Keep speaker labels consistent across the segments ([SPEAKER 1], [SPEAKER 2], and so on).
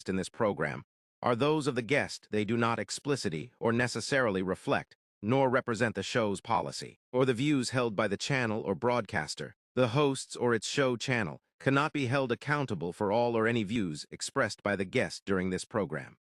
[SPEAKER 1] in this program are those of the guest. They do not explicitly or necessarily reflect, nor represent the show's policy, or the views held by the channel or broadcaster. The hosts or its show channel cannot be held accountable for all or any views expressed by the guest during this program.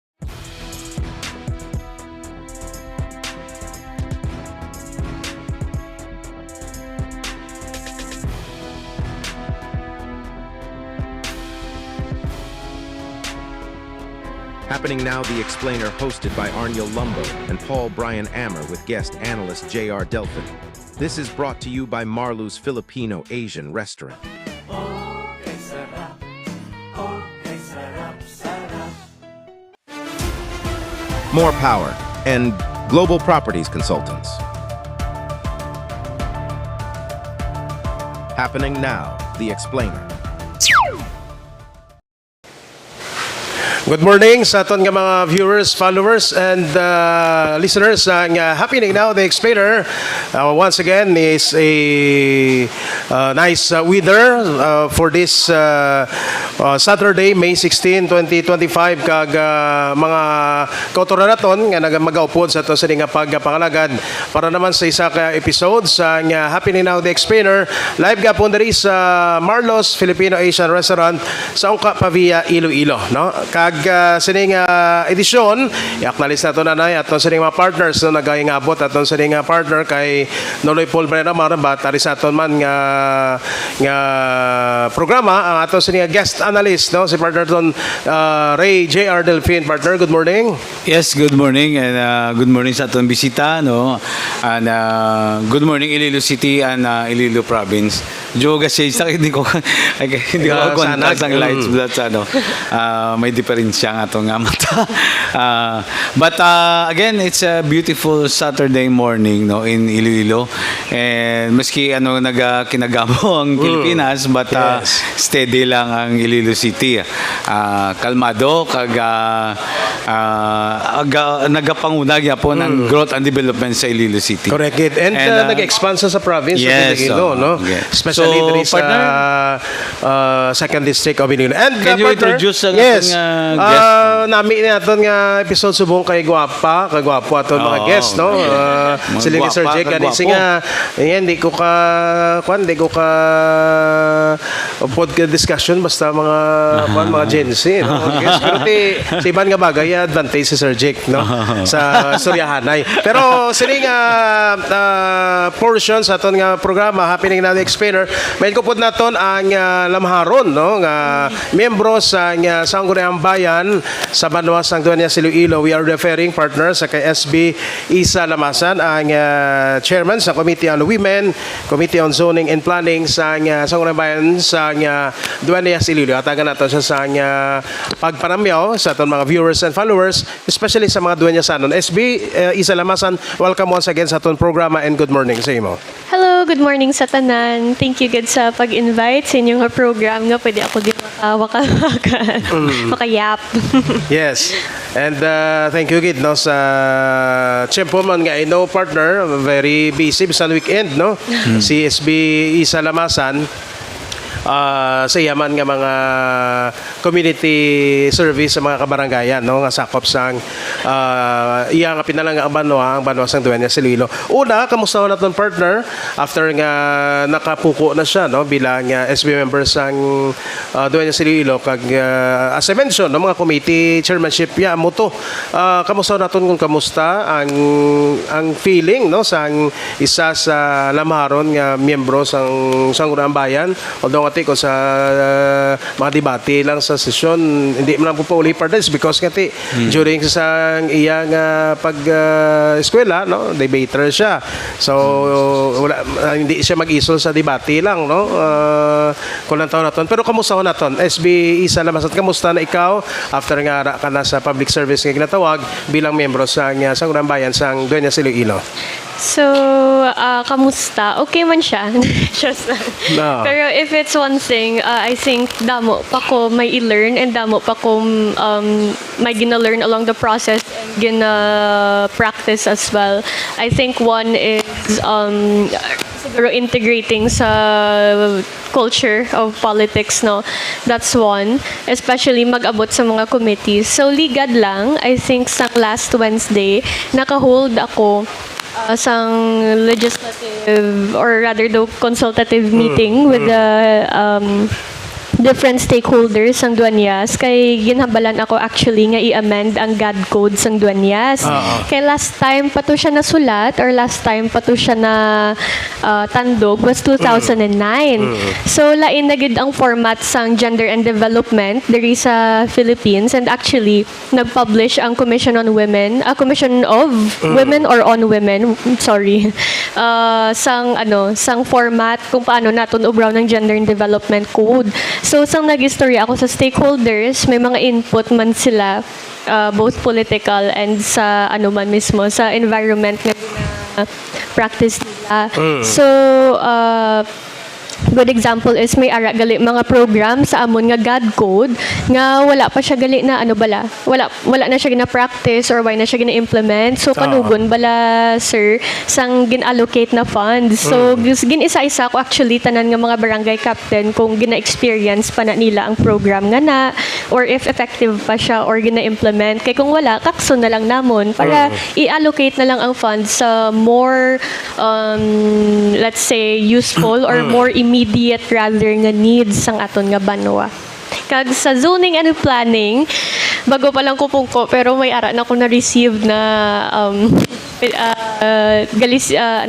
[SPEAKER 1] Happening now, The Explainer, hosted by Arniel Lumbo and Paul Brian Ammer with guest analyst J.R. Delphin. This is brought to you by Marlu's Filipino Asian Restaurant. More Power and Global Properties Consultants. Happening now, The Explainer.
[SPEAKER 2] Good morning sa aton nga mga viewers, followers, and listeners ang happening now, The Explainer. Once again, is a nice weather for this Saturday, May 16, 2025. Kag mga kauturan naton nga mag-aupod sa aton sa nga pagpangalagad para naman sa isa ka episode sa happening now, The Explainer. Live gapon diri sa Marlo's Filipino Asian Restaurant sa Ungka Pavia, Iloilo, no? Kag sining edisyon, i-acknowledge nato na aton sining mga partners no nagayingabot aton sining partner kay Noloy Paul Brera Marabat ari sa aton man nga programa ang aton sining guest analyst no si partner ton Ray J.R. Delphin. Partner, good morning.
[SPEAKER 3] Yes, good morning, and good morning sa aton bisita no, and good morning Iloilo City and Iloilo Province. Joga siya hindi ko kontak ang lights but may diferensya nga itong mata. But again, it's a beautiful Saturday morning no in Iloilo, and maski kinagamo ang Pilipinas but
[SPEAKER 2] Yes.
[SPEAKER 3] steady lang ang Iloilo City. Kalmado kag nagapangunag yapon ang growth and development sa Iloilo City.
[SPEAKER 2] Correct it. And, nag-expand sa province
[SPEAKER 3] yes,
[SPEAKER 2] of Iloilo, no?
[SPEAKER 3] yeah.
[SPEAKER 2] Especially
[SPEAKER 3] So,
[SPEAKER 2] diri sa second district of Iloilo. And
[SPEAKER 3] Can you
[SPEAKER 2] partner,
[SPEAKER 3] introduce ang
[SPEAKER 2] yes,
[SPEAKER 3] ating guest?
[SPEAKER 2] nami ni aton nga episode subong kay Guapa, kay Guapo aton mga
[SPEAKER 3] Oo,
[SPEAKER 2] guests, no?
[SPEAKER 3] Mga
[SPEAKER 2] Sila ni Sir
[SPEAKER 3] guwapa,
[SPEAKER 2] Jake
[SPEAKER 3] kay
[SPEAKER 2] kanisi
[SPEAKER 3] guwapo.
[SPEAKER 2] nga di ko ka podcast discussion basta mga mga Gen Z, no? Yes, pero sa ibang nga bagay advantage si Sir Jake, no? Sa Suryahanay. Pero sining portion sa aton nga programa happening na The Explainer, may kupod naton ang lamharon no nga miyembro sa Sangguniang Bayan sa Banwasang Dueñas Iloilo. We are referring partners sa kay SB Isa Lamasan, ang chairman sa Committee on Women, Committee on Zoning and Planning sa Sangguniang Bayan sa Dueñas Iloilo. Atagan nato siya sa pagpanamyaw sa aton mga viewers and followers, especially sa mga Dueñasanon. SB Isa Lamasan, welcome once again sa aton programa and good morning sa imo.
[SPEAKER 4] Hello, good morning sa tanan. Thank you good sa pag-invite sa inyong program nga pwede ako din makayap.
[SPEAKER 2] Yes. And thank you gid no sa tiyempo man nga no partner, very busy sa weekend no. Si SB Isa Lamasan sa yaman nga mga community service sa mga kabarangayan no nga sakop sang iya nga pinalang ang Banwa sang Dueñas Iloilo. Una, kamusta naton partner after nga nakapuko na siya no bilang SB member sang Dueñas Iloilo kag as I mentioned no mga committee chairmanship ya mo to. Kamusta naton kung kamusta ang feeling no sang isa sa lamharon nga miyembro sang Sangguniang Bayan, although ko sa mga debate lang sa sesyon hindi man po pauli partners because kasi during sa iyang pag-eskwela no debater siya, so wala, hindi siya mag-isol sa debate lang no kulang taon naton. Pero kamusta naton SB Isa Lamasan, kamusta na ikaw after nga ka na sa public service nga ginatawag bilang miyembro sa Sangguniang Bayan sang Dueñas Iloilo?
[SPEAKER 4] So, kamusta? Okay man siya. Just
[SPEAKER 2] No.
[SPEAKER 4] Pero if it's one thing, I think damo pa ko may i-learn and damo pa ko may gina-learn along the process and gina-practice as well. I think one is siguro integrating sa culture of politics, no? That's one. Especially mag-abot sa mga committees. So, ligad lang, I think sa last Wednesday, naka-hold ako sang legislative or rather the consultative meeting with the different stakeholders sang Duanyas kay ginhabalan ako actually nga i-amend ang GAD code sang Duanyas. Kay last time pa to siya nasulat or last time pa to siya na tandog was 2009. So lain na gid ang format sang gender and development diri sa Philippines and actually nag-publish ang Commission on Women, Commission of Women or on Women, sorry. Sang format kung paano naton ubraw ng gender and development code. So, sang nag-istorya ako sa stakeholders, may mga input man sila, both political and sa ano man mismo, sa environment na practice nila. So, good example is may ara gali mga program sa amon nga GAD code nga wala pa siya gali na ano bala wala na siya gina-practice or why na siya gina-implement so panugon bala sir sang gin-allocate na funds so gin-isa-isa ko actually tanan nga mga barangay captain kung gina-experience pa na nila ang program nga na or if effective pa siya or gina-implement kay kung wala kakso na lang namon para i-allocate na lang ang funds sa more let's say useful or more immediate rather nga needs sang aton nga banwa. Kag sa zoning and planning, bago pa lang ko pero may ara na ako na-receive na ano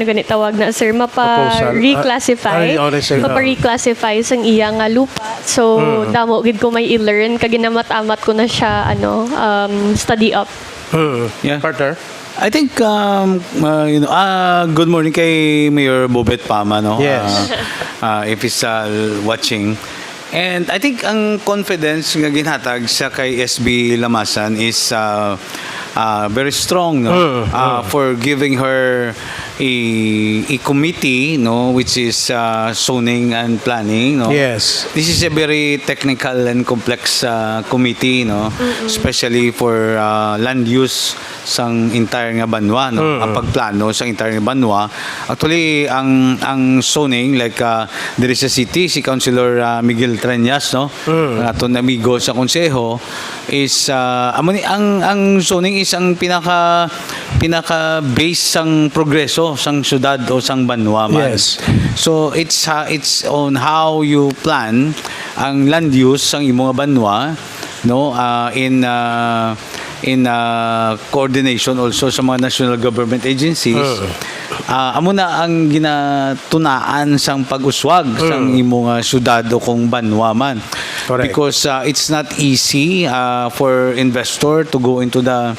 [SPEAKER 4] ganit tawag na sir mapa-reclassify mapa-reclassify sang iya nga lupa. So damo gid ko may i-learn kag ginamatamat ko na siya study up.
[SPEAKER 3] Yeah.
[SPEAKER 2] Partner?
[SPEAKER 3] I think good morning kay Mayor Bobet Pama no.
[SPEAKER 2] Yes.
[SPEAKER 3] If he's watching. And I think ang confidence nga ginhatag sa kay SB Lamasan is very strong no for giving her a committee no which is zoning and planning no.
[SPEAKER 2] Yes.
[SPEAKER 3] This is a very technical and complex committee no especially for land use sang entire nga banwa no ang pagplano sa entire nga banwa actually ang zoning like there is a city si Councilor Miguel Treñas no aton amigo sa konseho is ang zoning is ang pinaka base sang progreso sang syudad o sang banwa man.
[SPEAKER 2] Yes.
[SPEAKER 3] So it's on how you plan ang land use sang imong banwa no in coordination also sa mga national government agencies. Amo na ang ginatunaan sang pag-uswag sang imong syudad o kung banwa man.
[SPEAKER 2] Correct.
[SPEAKER 3] Because it's not easy for investor to go into the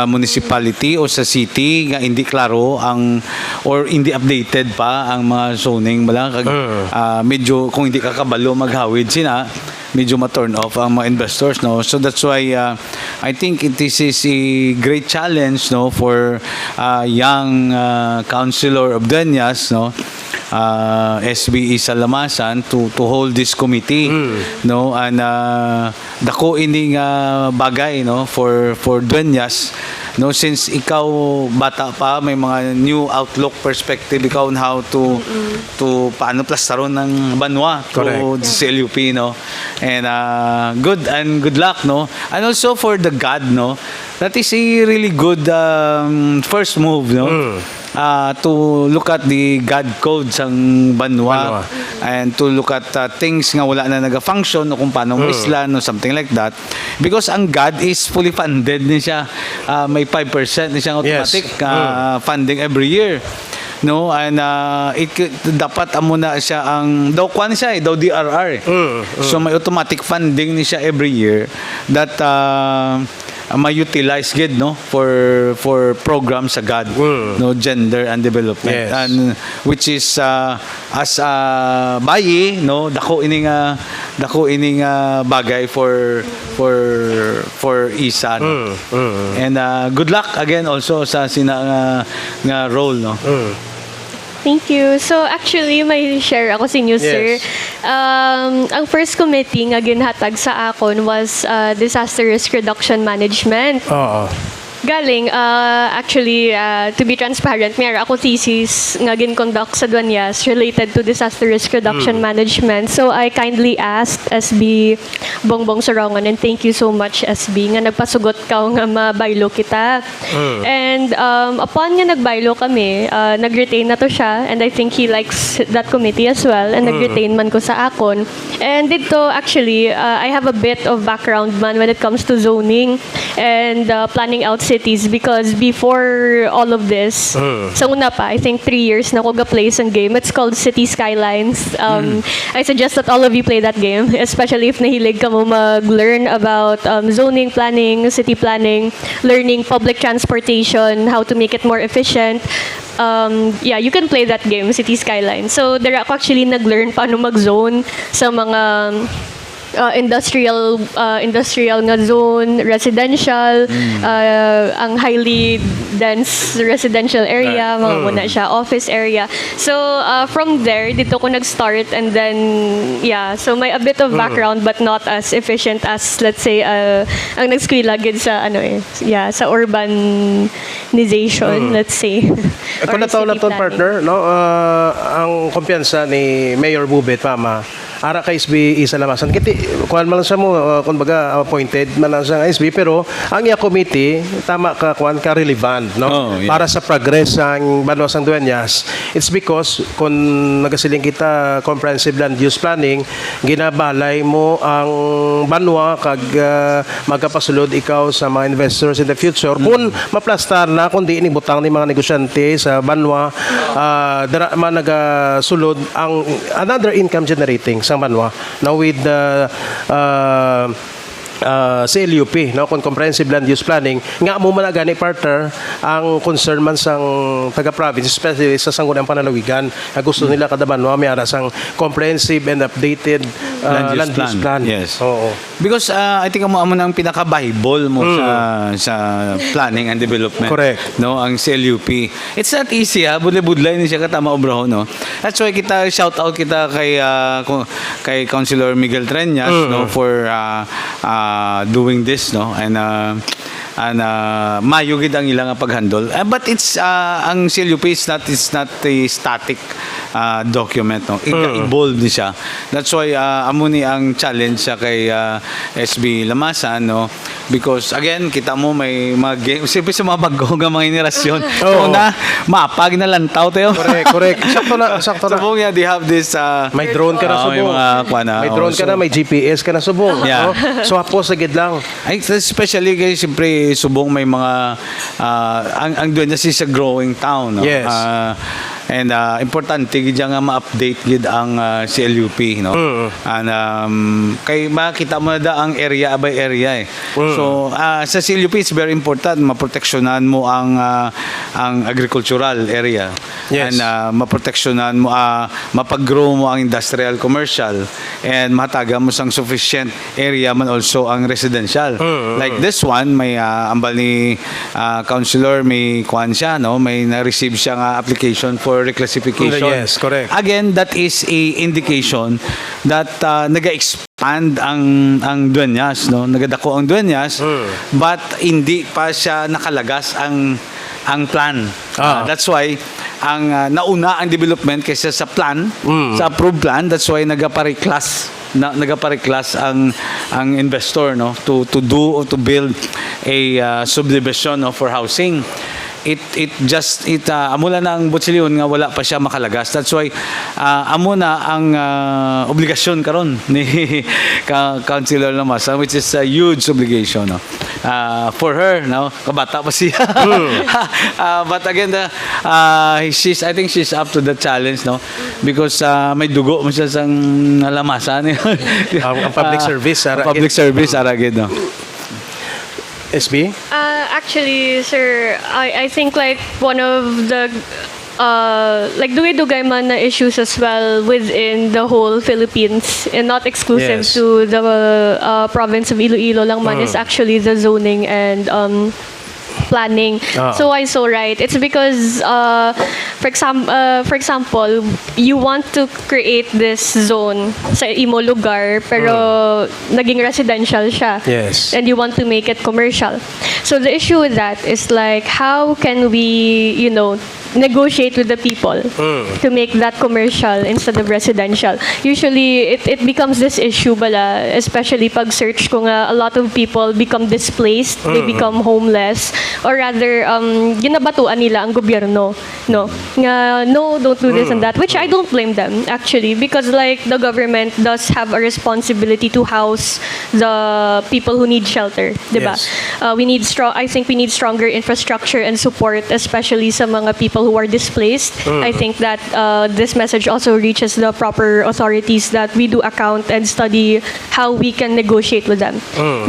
[SPEAKER 3] municipality o sa city nga hindi klaro ang or hindi updated pa ang mga zoning medyo kung hindi ka kabalo maghawid sina medyo ma-turn off ang mga investors no so that's why I think this is a great challenge no for young councilor of Dueñas no SB Isa Lamasan to hold this committee no and dako ining bagay no for Dueñas no since ikaw bata pa may mga new outlook perspective ikaw on how to paano plastaron ng banwa to the LUP no and good luck no and also for the GAD no that is a really good first move no to look at the GAD code sang banwa and to look at things nga wala na naga-function o kung paano islan o something like that because ang GAD is fully funded ni siya may 5% ni siyang automatic funding every year no and dapat amo na siya ang daw DRR so may automatic funding ni siya every year that ma-utilize gid no for programs sa GAD no gender and development and which is as bayi no dako ining bagay for isa no? And good luck again also sa sina nga role no.
[SPEAKER 4] Thank you. So actually may share ako sa inyo sir. Ang first committee nga ginhatag sa akon was disaster risk reduction management. Galing, actually, to be transparent, mayroon ako thesis nga gin-conduct sa Duanyas related to disaster risk reduction management. So I kindly asked SB Bongbong Sorongan, and thank you so much SB nga nagpasugot ka nga mabaylo kita. And upon nga nagbaylo kami, nag-retain na to siya, and I think he likes that committee as well, and nag-retain man ko sa akon. And dito, actually, I have a bit of background man when it comes to zoning and planning out cities, because before all of this, sa una pa, I think 3 years na ko ga-play sa game. It's called City Skylines. I suggest that all of you play that game, especially if nahilig ka mo mag-learn about zoning, planning, city planning, learning public transportation, how to make it more efficient. Yeah, you can play that game, City Skylines. So, there ako actually nag-learn paano mag-zone sa mga industrial nga zone, residential, ang highly dense residential area, mga muna siya, office area. So, from there, dito ko nag-start, and then, yeah, so may a bit of background but not as efficient as, let's say, ang nag-squilagid sa, yeah, sa urbanization, let's say.
[SPEAKER 2] Kung nataw na to, partner, no, ang kumpiyansa ni Mayor Bubet Pama, ara kay SB Isa Lamasan. Kiti, kuhan man lang siya mo, kumbaga, appointed man lang siya ng SB, pero ang iya committee, tama ka, kuhan ka relevant, no?
[SPEAKER 3] Oh, yeah.
[SPEAKER 2] Para sa progress ang Banwasang Dueñas, it's because kung nagasiling kita comprehensive land use planning, ginabalay mo ang banwa kag magkapasulod ikaw sa mga investors in the future. Kung maplastar na, kung di inibutang ni mga negosyante sa banwa, dara man nagasulod ang another income generating sa banwa. Now with the CLUP, no, kung comprehensive land use planning, nga mo man gani partner ang concern man sang taga-province, especially sa sanggunang panalawigan, gusto nila kada banwa may aras ang comprehensive and updated land use plan.
[SPEAKER 3] Yes.
[SPEAKER 2] Oo.
[SPEAKER 3] Because I think amo nang pinaka-bible mo sa planning and development.
[SPEAKER 2] Correct.
[SPEAKER 3] No, ang CLUP. It's not easy budlay-budlay ni siya katama obraho, no. That's why kita shout out kita kay Councilor Miguel Treñas, no, for doing this, no, and mayo gid ang ilang paghandle. But it's ang CLUP is not a static document, no. Evolve ni siya. That's why amo ni ang challenge sa kay SB Lamasan, no, because again kita mo may mga game siyempre sa mga bago nga mga henerasyon. So na mapag na lantaw tayo.
[SPEAKER 2] Correct. Sakto na.
[SPEAKER 3] Subong they have this
[SPEAKER 2] May drone ka na subong.
[SPEAKER 3] May
[SPEAKER 2] drone ka na, may GPS ka na subong.
[SPEAKER 3] Yeah.
[SPEAKER 2] No? So hapo sa gid lang.
[SPEAKER 3] Ay, especially kay siyempre subong may mga ang Dueñas is a growing town, no?
[SPEAKER 2] Yes.
[SPEAKER 3] And importante gid nga ma-update gid ang CLUP, no. And kay makita mo na ang area by area eh. So sa CLUP it's very important maproteksyonan mo ang agricultural area.
[SPEAKER 2] Yes.
[SPEAKER 3] And maproteksyonan mo mapag-grow mo ang industrial commercial, and mataga mo sang sufficient area man also ang residential. Like this one may ambal ni councilor may kuan siya, no, may na-receive siya nga application for reclassification.
[SPEAKER 2] Yes, correct.
[SPEAKER 3] Again, that is a indication that naga-expand ang Dueñas, no, nagadako ang Dueñas, but hindi pa siya nakalagas ang plan. That's why ang nauna ang development kaysa sa plan, sa approved plan. That's why nagapariklas ang investor, no, to do or to build a subdivision, no, for housing. Amula na ang Butsilyon nga wala pa siya makalagas. That's why amo na ang obligasyon karon ni Councilor Lamasan, which is a huge obligation, no, for her, no, kabata pa siya. But again I think she's up to the challenge, no, because may dugo mo siya sang Lamasan.
[SPEAKER 2] Ang public service
[SPEAKER 3] ara gid, no.
[SPEAKER 2] SB?
[SPEAKER 4] Actually, sir, I think like one of the like dugay-dugay man na issues as well within the whole Philippines, and not exclusive
[SPEAKER 2] Yes.
[SPEAKER 4] to the province of Iloilo lang man, is actually the zoning and planning. So why so right? It's because for example, you want to create this zone sa imo lugar pero naging residential siya.
[SPEAKER 2] Yes.
[SPEAKER 4] And you want to make it commercial. So the issue with that is like, how can we, negotiate with the people to make that commercial instead of residential? Usually, it becomes this issue bala, especially pag search ko nga, a lot of people become displaced, they become homeless, or rather, ginabatuan nila ang gobyerno, no? Nga, no, don't do this and that, which I don't blame them, actually, because like, the government does have a responsibility to house the people who need shelter, diba?
[SPEAKER 2] Yes.
[SPEAKER 4] I think we need stronger infrastructure and support, especially sa mga people who are displaced. I think that this message also reaches the proper authorities, that we do account and study how we can negotiate with them.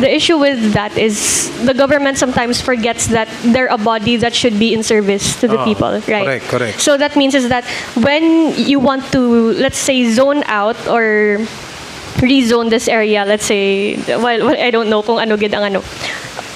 [SPEAKER 4] The issue with that is the government sometimes forgets that they're a body that should be in service to the people, right?
[SPEAKER 2] Correct.
[SPEAKER 4] So that means is that when you want to, let's say, zone out or rezone this area, let's say, well, I don't know kung ano gid ang ano,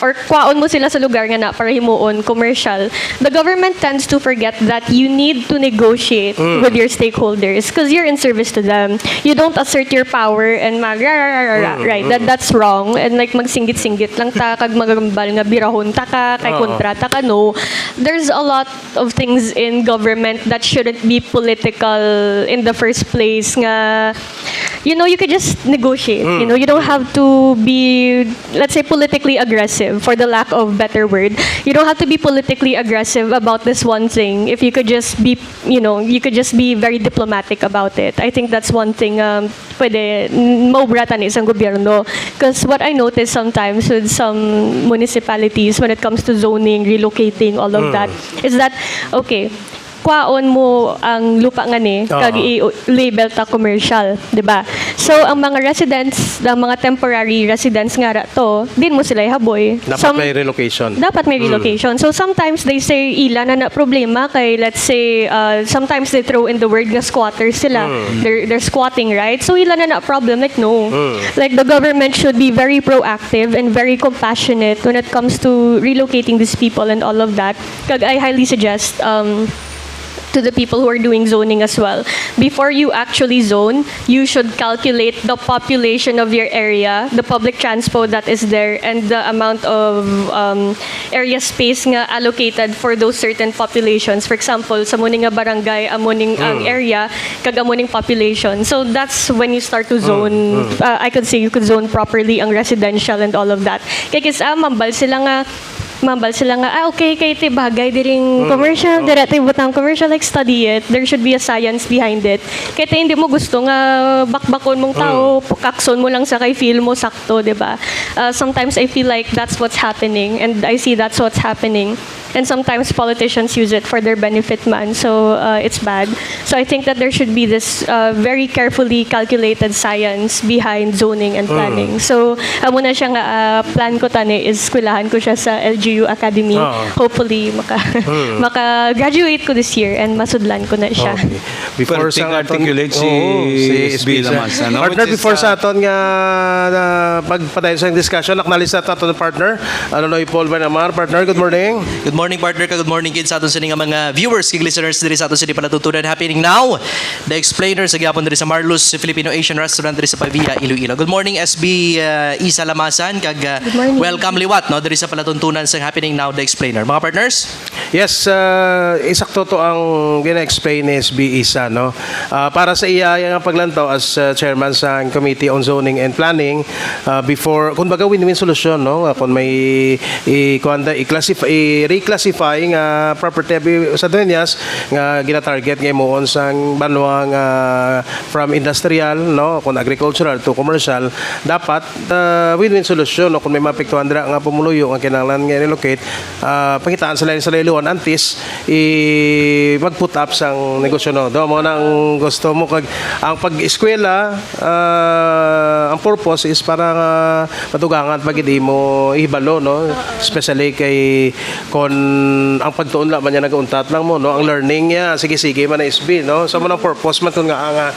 [SPEAKER 4] or kwaon mo sila sa lugar nga na para himuon commercial, the government tends to forget that you need to negotiate with your stakeholders because you're in service to them. You don't assert your power and right? That's wrong. And like magsinggit-singgit lang ta, kag magagambal nga birahon ta ka, kay kontrata ka, no. There's a lot of things in government that shouldn't be political in the first place nga, you could just negotiate. You don't have to be, let's say, politically aggressive, for the lack of better word. You don't have to be politically aggressive about this one thing. If you could just be, you could just be very diplomatic about it. I think that's one thing pwede maubratan isang gobyerno. Because what I notice sometimes with some municipalities when it comes to zoning, relocating, all of that, is that, okay, kwaon mo ang lupa nga ni, kag i-label ta commercial, di ba? So, ang mga residents, ang mga temporary residents nga ra to, din mo sila ihaboy.
[SPEAKER 2] Dapat may relocation.
[SPEAKER 4] Dapat may relocation. So, sometimes they say, ila na problema kay, let's say, sometimes they throw in the word nga squatters sila. They're squatting, right? So, ila na problem. Like, no. Like, the government should be very proactive and very compassionate when it comes to relocating these people and all of that. Kag I highly suggest, to the people who are doing zoning as well. Before you actually zone, you should calculate the population of your area, the public transport that is there, and the amount of area space nga allocated for those certain populations. For example, sa muning nga barangay, amuning ang area, kag amuning population. So that's when you start to zone. I could say you could zone properly ang residential and all of that. Kaya kisa mambal sila nga, okay, kay iti bagay diring commercial, direct butang commercial, like study it. There should be a science behind it. Kaya iti hindi mo gusto nga bakbakon mong tao, kakson mo lang sa kay feel mo sakto, di ba? Sometimes I feel like that's what's happening, and I see that's what's happening. And sometimes politicians use it for their benefit man, so it's bad. So I think that there should be this very carefully calculated science behind zoning and planning. So amo na siya nga plan ko tani is eskwelahan ko siya sa LGU Academy. Hopefully maka-graduate ko this year and masudlan ko na siya.
[SPEAKER 2] Okay. Before sa
[SPEAKER 3] articulate si SB Lamasa, no?
[SPEAKER 2] Partner, before sa aton nga pagpadayon sa discussion, naknalis sa aton partner. Anonoy Paul Banamar. Partner, good morning.
[SPEAKER 5] Good morning, partner. Good morning, kids. Sa aton sa nga mga viewers, kay listeners diri sa aton sa palatutunan happening now. The Explainer sa gyapon diri sa Marlos Filipino Asian Restaurant diri sa Pavia, Iloilo. Good morning, SB Isa Lamasan, kag welcome liwat no diri sa palatuntunan sa happening now, The Explainer. Mga partners?
[SPEAKER 2] Yes, isakto to ang gina-explain ni SB Isa, no? Para sa iya yung paglantaw as chairman sa Committee on Zoning and Planning, before, kung baga win-win solution, no? Kung may reclassify nga property sa Dueñas nga gina-target nga moon sang banwa nga from industrial, no? Kung agricultural to commercial, dapat win-win solution, no? Kung may mapektuhan dira nga pumuluyo nga kinahanglan nga relocate, pangitaan sa liluan antes mag-put up sang negosyo, no? Do mo na ang gusto mo kag ang pag-eskwela, ang purpose is para matugangan pag hindi mo ihibalo, no? Especially kay kon ang pagtuon lang man niya nag-untat lang mo, no? Ang learning niya sige man na SB, no? So mo nang purpose man kun nga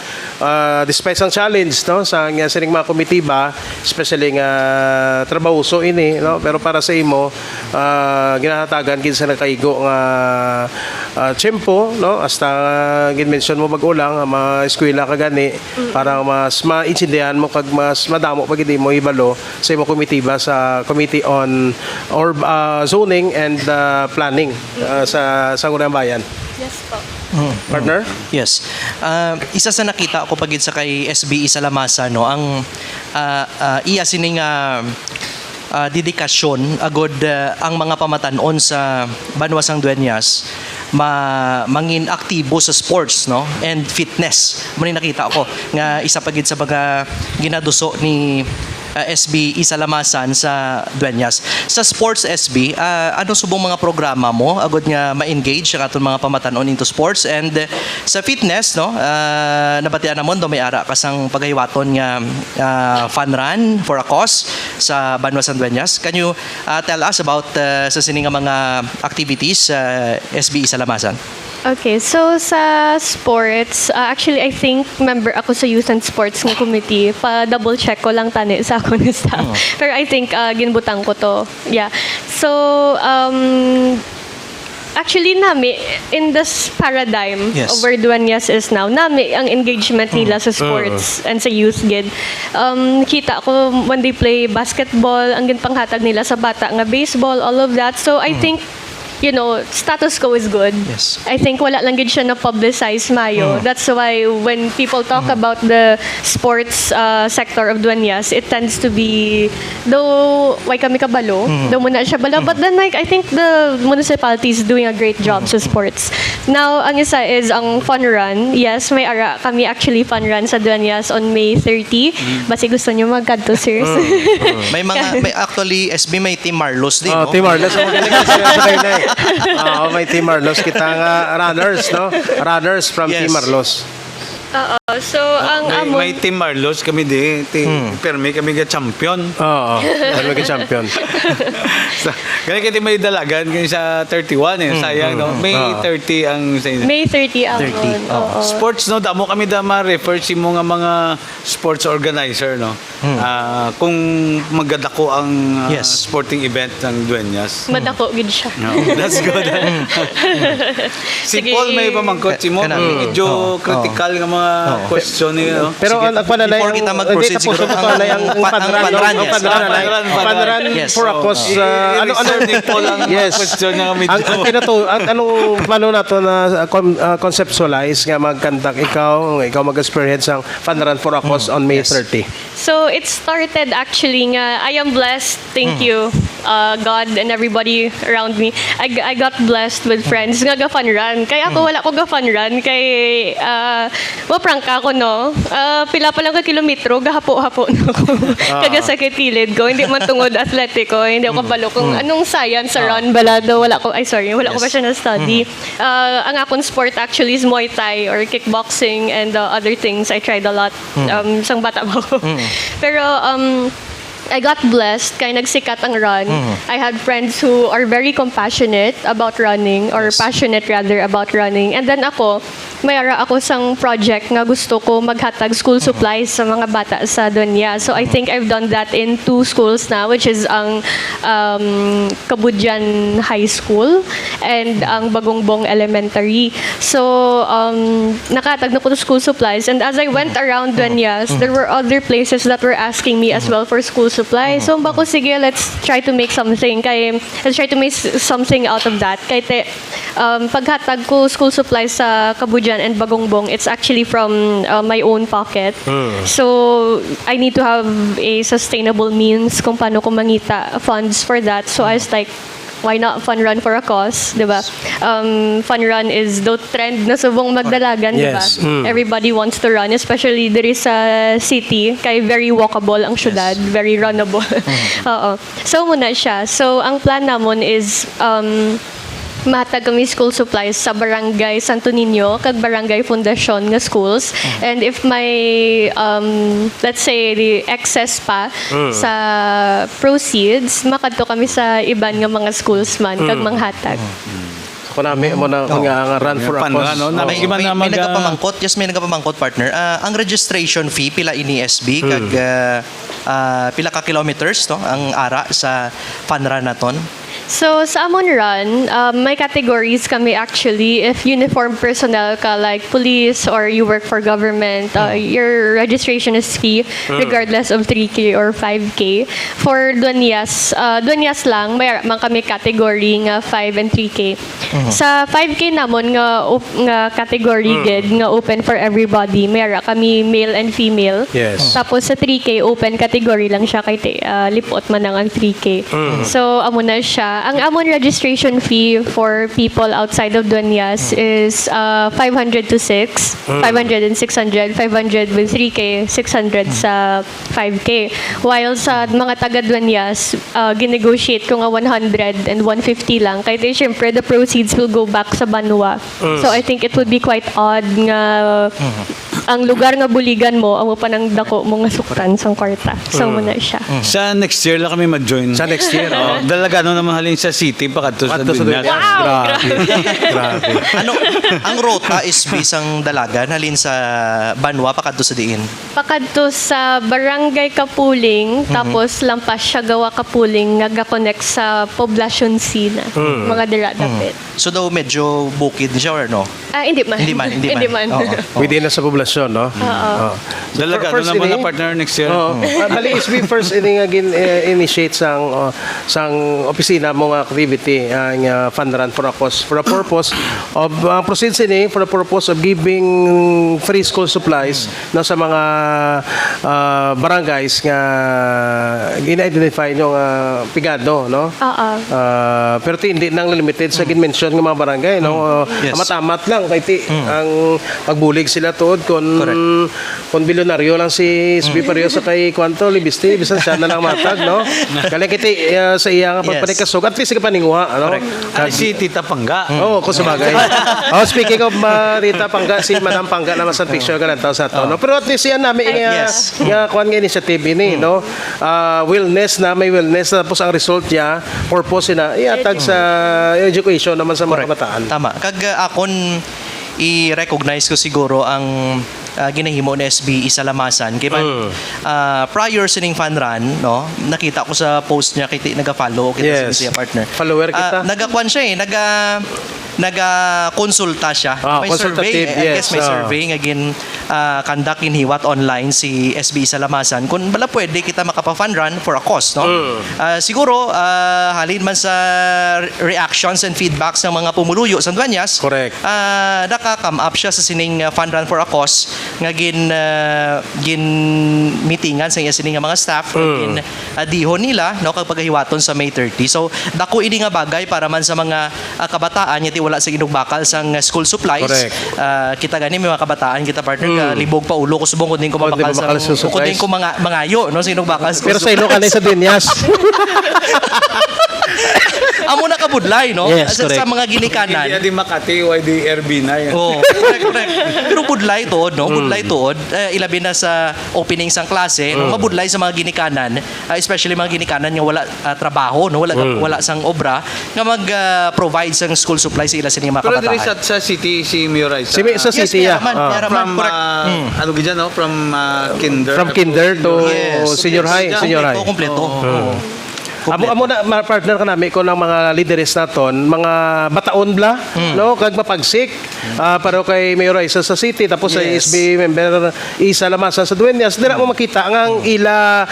[SPEAKER 2] despite ang challenge, no? Sa nga sining mga komitiba, especially nga trabahoso ini, no? Pero para sa imo ginahatagan kinsa nakaigo nga tiyempo, no? Hasta gin-mention mo mag-ulang, mga eskwela ka gani, para mas maintindihan mo, kag mas madamo pag hindi mo ibalo sa imo komitiba sa Committee on Zoning and Planning sa Sangguniang Bayan.
[SPEAKER 4] Yes po.
[SPEAKER 2] Partner?
[SPEAKER 5] Yes. Isa sa nakita ko pagid sa kay SB Isalamasa no ang iya sining dedikasyon agod ang mga pamatanon sa Banwasang Dueñas mangin aktibo sa sports no and fitness. Muna nakita ko nga isa pagid sa mga ginaduso ni SB Isalamasan sa Dueñas. Sa sports SB, ano subong mga programa mo agod nga ma-engage ang aton mga pamatanon into sports and sa fitness no nabatian namon do may ara kasang pagaywaton nga fun run for a cause sa Banwasang Dueñas. Can you tell us about sa sini nga mga activities sa SB Isalamasan?
[SPEAKER 4] Okay, so sa sports, actually I think member ako sa Youth and Sports ng committee. Pa-double check ko lang tani sa ako ng staff. Pero I think ginbutang ko to. Yeah. So, actually nami, in this paradigm
[SPEAKER 5] Yes.
[SPEAKER 4] of where Dueñas is now, nami ang engagement nila sa sports and sa youth gid. Kita ko when they play basketball, ang ginpanghatag nila sa bata nga baseball, all of that. So I think status quo is good.
[SPEAKER 5] Yes.
[SPEAKER 4] I think wala lang gid siya na publicize mayo. That's why when people talk about the sports sector of Dueñas, it tends to be, though why kami kabalo, though muna siya bala, but then like I think the municipality is doing a great job sa sports. Now, ang isa is ang fun run. Yes, may ara kami actually fun run sa Dueñas on May 30. Basi gusto niyo magkadto, sirs.
[SPEAKER 5] May actually SB may Team Marlos din, no?
[SPEAKER 2] Team Marlos. Ang magaling sa kayo na may Team Marlos. Kita nga runners, no? Runners from
[SPEAKER 5] Yes.
[SPEAKER 2] Team Marlos.
[SPEAKER 4] So, ang amon...
[SPEAKER 3] May Team Marlos kami di. Pero may kami ka champion.
[SPEAKER 2] Oo. Kami ka champion.
[SPEAKER 3] Kaya kaya may dalagan kaya sa 31 eh. Sayang, no? May 30 ang sa inyo.
[SPEAKER 4] May 30 amon. Oo.
[SPEAKER 3] Sports, no? Damo kami ma-refer si mga sports organizer, no? Kung magdadako ang
[SPEAKER 5] Yes.
[SPEAKER 3] sporting event ng Dueñas.
[SPEAKER 4] Madako gid siya.
[SPEAKER 3] No, that's good. Si
[SPEAKER 4] Sige.
[SPEAKER 3] Paul may pamangkot si mo. Medyo critical ng mga question niya. No?
[SPEAKER 2] Pero ang panalay,
[SPEAKER 5] Before kita mag-proceed, siguro
[SPEAKER 2] ang panran,
[SPEAKER 5] yes.
[SPEAKER 2] panran
[SPEAKER 5] Yes.
[SPEAKER 2] for a cause.
[SPEAKER 3] Ano ni Paul ang
[SPEAKER 2] Yes.
[SPEAKER 3] question niya medyo.
[SPEAKER 2] Anong plano na to na conceptualize nga magkandak ikaw mag-spearhead sang panran for a cause on May 30?
[SPEAKER 4] So, it started actually nga, I am blessed, thank you, God and everybody around me. I got blessed with friends nga ga-fun run. Kaya ako wala ko ga-fun run, kay maprangka ko, no? Pila pa lang ka kilometro, gahapo-hapo na ako. Kaga sa kitilid ko, hindi man tungod atletico, hindi ako kabalo kung anong science sa run balado, wala ko pa siya na-study. Ang akong sport actually is Muay Thai or kickboxing and other things. I tried a lot. Sang bata pa ako. Pero I got blessed kaya nagsikat ang run. I had friends who are very compassionate about running or passionate rather about running. And then ako, mayara ako sang project nga gusto ko maghatag school supplies sa mga bata sa Dueñas. So I think I've done that in 2 schools now, which is ang Kabudyan High School and ang Bagongbong Elementary. So nakatag na ko to school supplies, and as I went around Dueñas, there were other places that were asking me as well for school supplies. So bako sige, let's try to make something. Let's try to make something out of that. Kaya paghatag ko school supplies sa Kabudyan and Bagongbong, it's actually from my own pocket. So I need to have a sustainable means kung paano ko mangita funds for that. So I was like, why not fun run for a cause, di ba? Fun run is the trend na subong magdalagan, di ba?
[SPEAKER 2] Yes.
[SPEAKER 4] Everybody wants to run, especially diri sa city, kay very walkable ang syudad, very runnable. Oo. So muna siya. So ang plan namon is matag kami school supplies sa Barangay Santo Niño kag Barangay Fundacion nga schools, and if may let's say the excess pa sa proceeds, makadto kami sa iban nga mga schools man kag manghatag.
[SPEAKER 2] Kunami mo na nga run for a cause.
[SPEAKER 5] May nagapamangkot, may nagapamangkot partner. Ang registration fee pila ini SB kag pila ka kilometers to ang ara sa fun run naton?
[SPEAKER 4] So sa Amon Run, may categories kami actually. If uniformed personnel ka like police or you work for government, your registration is free regardless of 3K or 5K. For duanyas lang, may man kami category nga 5 and 3K. Sa 5K namon nga category gid nga open for everybody. Mayra kami male and female.
[SPEAKER 2] Yes.
[SPEAKER 4] Tapos sa 3K open category lang siya kay lipot man ang 3K. So amo na siya. Ang amon registration fee for people outside of Dueñas is 500 to 6, 500 and 600, 500 with 3K, 600 sa 5K. While sa mga taga Dueñas, ginegotiate ko nga 100 and 150 lang. Kaya syempre the proceeds will go back sa Banwa. So I think it would be quite odd nga ang lugar nga buligan mo, amo pa nang dako mo nga suktan sang kwarta. So mo na siya.
[SPEAKER 3] Sa next year lang kami mag-join.
[SPEAKER 2] Sa next year, oh.
[SPEAKER 3] Dalaga naman halin sa city pakadto sa
[SPEAKER 2] Ato sa
[SPEAKER 3] Dueñas.
[SPEAKER 2] Dueñas.
[SPEAKER 4] Wow,
[SPEAKER 2] Grabe.
[SPEAKER 5] Ano, ang rota is bisang dalagan halin sa Banwa pakadto sa diin.
[SPEAKER 4] Pakadto sa Barangay Kapuling, tapos lampas siya gawa Kapuling, nga-connect sa Poblacion C na. Mga dira dapit.
[SPEAKER 5] So daw medyo bukid siya or no?
[SPEAKER 4] Hindi man.
[SPEAKER 5] Hindi man.
[SPEAKER 4] Hindi man.
[SPEAKER 5] Oo.
[SPEAKER 2] Within na sa poblasyon, no? Oo.
[SPEAKER 3] Dalaga
[SPEAKER 2] First
[SPEAKER 3] naman na
[SPEAKER 2] ini-
[SPEAKER 3] partner next year.
[SPEAKER 2] Oo. Bali is we first ini nga initiate sang opisina mo nga activity nga fund run for a cause for a purpose of proceeds ini for the purpose of giving free school supplies no sa mga barangays nga gina-identify nyo nga pigado, no?
[SPEAKER 4] Oo.
[SPEAKER 2] Pero hindi nang limited sa ginmention ng mga barangay, no?
[SPEAKER 5] Yes.
[SPEAKER 2] Amat-amat lang kay ang pagbulig sila tuod kon bilyonaryo lang si SB Pareho sa kay kwanto libisti bisan siya na lang matag, no? Kali kiti sa iya nga
[SPEAKER 5] Yes.
[SPEAKER 2] pagpanikasog at least kapaninguha, ano?
[SPEAKER 3] Ay, si Tita Pangga.
[SPEAKER 2] Oo, kung sabagay. Speaking of Rita Pangga, si Madam Pangga naman sa picture ka lang sa to, no? Pero at least yan namin
[SPEAKER 5] Yes.
[SPEAKER 2] nga kuan nga initiative ini, no? Wellness na, may wellness tapos ang result niya, purpose na iatag sa education naman sa mga kabataan.
[SPEAKER 5] Tama. Kag akon i-recognize ko siguro ang ginahimo ni SB Isalamasan kay man prior sining fan run, no, nakita ko sa post niya kiti naga-follow kita
[SPEAKER 2] Yes.
[SPEAKER 5] siya partner.
[SPEAKER 2] Follower kita.
[SPEAKER 5] Nagakuan siya naga-konsulta siya. May survey,
[SPEAKER 2] consultative,
[SPEAKER 5] I guess may
[SPEAKER 2] yes.
[SPEAKER 5] survey nga conduct in Hiwat online si SB Isalamasan kung bala pwede kita makapa-fund run for a cause, no? Siguro halin man sa reactions and feedbacks ng mga pumuluyo sa Dueñas.
[SPEAKER 2] Correct.
[SPEAKER 5] Naka-come up siya sa sining fund run for a cause nga gin meetingan sa iya sining nga mga staff gin dihon nila no kapag hiwaton sa May 30. So dako ini nga bagay para man sa mga kabataan yati wala sa ginugbakal sang school supplies.
[SPEAKER 2] Correct.
[SPEAKER 5] Kita gani may mga kabataan kita partner libog pa ulo ko subong kun din ko mabakal
[SPEAKER 2] mabakal sa
[SPEAKER 5] sa kun din
[SPEAKER 2] supplies.
[SPEAKER 5] ko mangayo no sa ginugbakal school
[SPEAKER 2] Pero sa ilo ka na sa Dueñas.
[SPEAKER 5] amo na kabudlay no
[SPEAKER 2] Yes,
[SPEAKER 5] sa
[SPEAKER 2] correct.
[SPEAKER 5] mga ginikanan.
[SPEAKER 3] Hindi Makati, YDRB na yan.
[SPEAKER 5] Oh, correct. Pero budlay tuod, no? Budlay tuod, ilabi na sa opening sang klase, no? Mabudlay sa mga ginikanan, especially mga ginikanan nga wala trabaho, no? Wala sang obra, nga mag-provide sang school supplies sa ila sining mga
[SPEAKER 3] Pero diri
[SPEAKER 5] kabataan.
[SPEAKER 3] sa city, si Mirai.
[SPEAKER 2] Sa city,
[SPEAKER 5] Yes,
[SPEAKER 2] yeah.
[SPEAKER 3] From,
[SPEAKER 5] correct.
[SPEAKER 3] ano ganyan, no? From kinder.
[SPEAKER 2] From kinder to
[SPEAKER 5] Yes.
[SPEAKER 2] senior high, senior high.
[SPEAKER 5] Kompleto. Oo.
[SPEAKER 2] Amo na partner ka nami ko ng mga leaders naton, mga bataon bla, no, kag mapagsik. Pero kay Mayor Isa sa city tapos sa
[SPEAKER 5] Yes.
[SPEAKER 2] SB member Isa Lamasan sa Dueñas, dira mo makita ang ila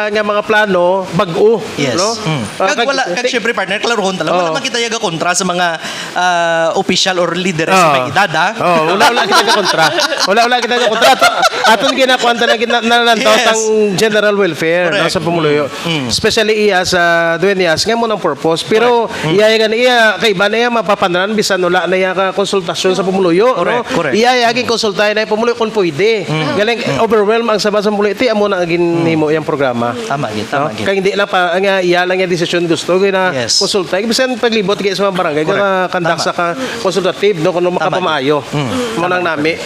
[SPEAKER 2] nga mga plano bag-o,
[SPEAKER 5] Yes.
[SPEAKER 2] no?
[SPEAKER 5] Kag syempre partner klarohon talaga. Wala man kita yaga kontra sa mga official or leader sa may edad, ha?
[SPEAKER 2] wala kita ka kontra. Wala kita ka kontra. Aton ginakuan na nalantaw
[SPEAKER 5] Yes.
[SPEAKER 2] tang general welfare no,
[SPEAKER 5] Correct.
[SPEAKER 2] sa pumuluyo. Especially iya sa Dueñas nga mo ng purpose. Pero iya kay iba na iya mapapanran bisan wala na iya ka konsultasyon sa pumuluyo, no?
[SPEAKER 5] Correct.
[SPEAKER 2] Iya gin konsultahin na yung pumuluyo kung pwede. Galing overwhelm ang sabah sa pumuluyo. Iti amo na ginimo yung programa.
[SPEAKER 5] Tama gid,
[SPEAKER 2] No?
[SPEAKER 5] tama gid.
[SPEAKER 2] Kaya hindi lang pa nga iya lang yung desisyon gusto na
[SPEAKER 5] Yes.
[SPEAKER 2] konsulta. Bisan paglibot kay sa mga barangay nga kandak sa konsultative no kuno makapamayo. Mo nang nami.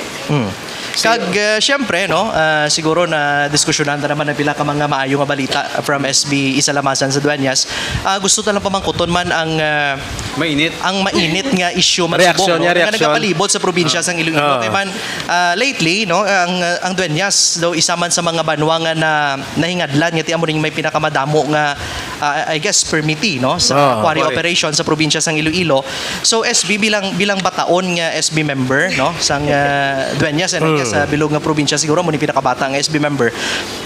[SPEAKER 5] Kag syempre no, siguro na diskusyonan na naman ng pila ka mga maayo nga balita from SB Isalamasan sa Dueñas. Gusto ta lang pamangkuton man ang
[SPEAKER 3] Mainit.
[SPEAKER 5] mainit nga issue man
[SPEAKER 2] Reaksyon niya,
[SPEAKER 5] nga
[SPEAKER 2] reaksyon.
[SPEAKER 5] nagapalibot sa probinsya sang Iloilo. Kay man lately no, ang Dueñas daw isa man sa mga banwa nga na nahingadlan nga ti amo ring may pinakamadamo nga I guess permittee no sa quarry
[SPEAKER 2] correct.
[SPEAKER 5] operation sa probinsya sang Iloilo. So SB bilang bataon nga SB member no sang Dueñas and I guess bilog nga probinsya siguro mo ni pinakabata nga SB member.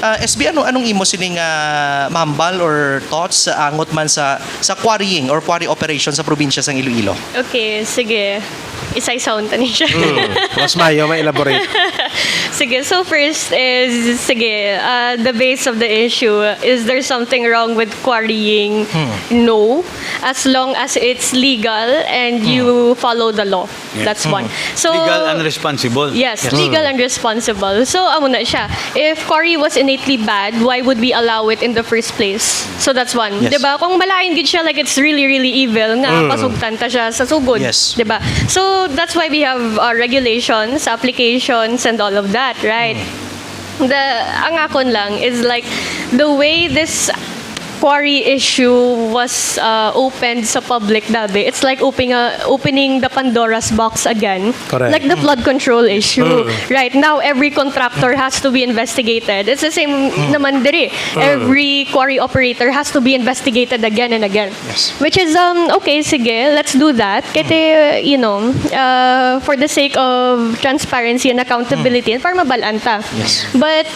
[SPEAKER 5] SB anong imo sining mahambal or thoughts sa angot man sa quarrying or quarry operation sa probinsya sang Iloilo?
[SPEAKER 4] Okay, sige. Isa-isaon tani siya.
[SPEAKER 2] Mas mayo, may elaborate.
[SPEAKER 4] Sige, so first is, the base of the issue, is there something wrong with quarrying? No. As long as it's legal and you follow the law. That's one. So,
[SPEAKER 3] Legal and responsible.
[SPEAKER 4] Yes, legal and responsible. So, amo na siya. If quarry was innately bad, why would we allow it in the first place? So, that's one.
[SPEAKER 5] Yes.
[SPEAKER 4] Diba? Kung malain gid siya, like it's really, really evil, nga pasugtan ta siya sa sugod.
[SPEAKER 5] Yes.
[SPEAKER 4] Diba? So, that's why we have regulations, applications, and all of that, right? Ang akon lang is like, the way this quarry issue was opened sa public dabi, it's like opening the Pandora's box again.
[SPEAKER 2] Correct.
[SPEAKER 4] Like the flood control issue. Right, now every contractor has to be investigated. It's the same naman diri. Every quarry operator has to be investigated again and again.
[SPEAKER 5] Yes.
[SPEAKER 4] Which is, okay, sige, let's do that. Kasi, for the sake of transparency and accountability, and para mabalaan ta.
[SPEAKER 5] Yes.
[SPEAKER 4] But,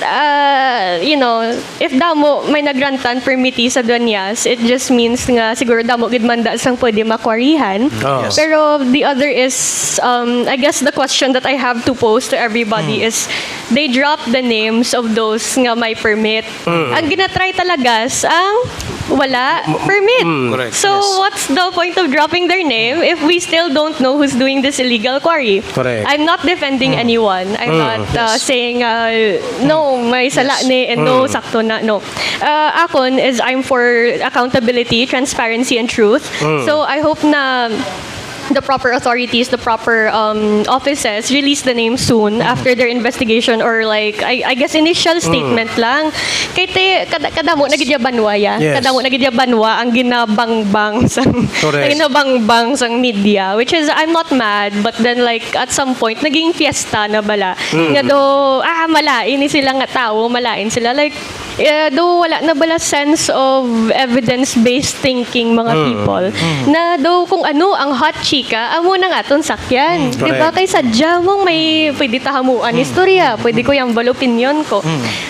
[SPEAKER 4] if damo may nagrantan permittee sa Dueñas, it just means nga siguro damo gid manda sang pwede makwarihan.
[SPEAKER 2] Yes.
[SPEAKER 4] Pero the other is, I guess the question that I have to pose to everybody is, they drop the names of those nga may permit. Ang ginatry talagas ang wala permit.
[SPEAKER 3] Correct.
[SPEAKER 4] So what's the point of dropping their name if we still don't know who's doing this illegal quarry?
[SPEAKER 2] Correct.
[SPEAKER 4] I'm not defending anyone. I'm not saying no, may sala ni and no, sakto na. No. Akon is I'm for accountability, transparency, and truth. So I hope na the proper authorities, the proper offices release the name soon after their investigation or like I guess initial statement lang. Kay te kadamo na gid banwa ya.
[SPEAKER 2] Yes.
[SPEAKER 4] Kadamo na gid banwa ang ginabangbang sang
[SPEAKER 2] Correct.
[SPEAKER 4] ginabangbang sang media, which is I'm not mad, but then like at some point naging fiesta na bala. Nga do malain ni sila nga tao, malain sila like do wala na bala sense of evidence-based thinking mga people na do kung ano ang hot chika amo na nga ton sakyan, di ba? Kay sadya mong may pwede tahamuan istorya, pwede ko yung balo opinion ko,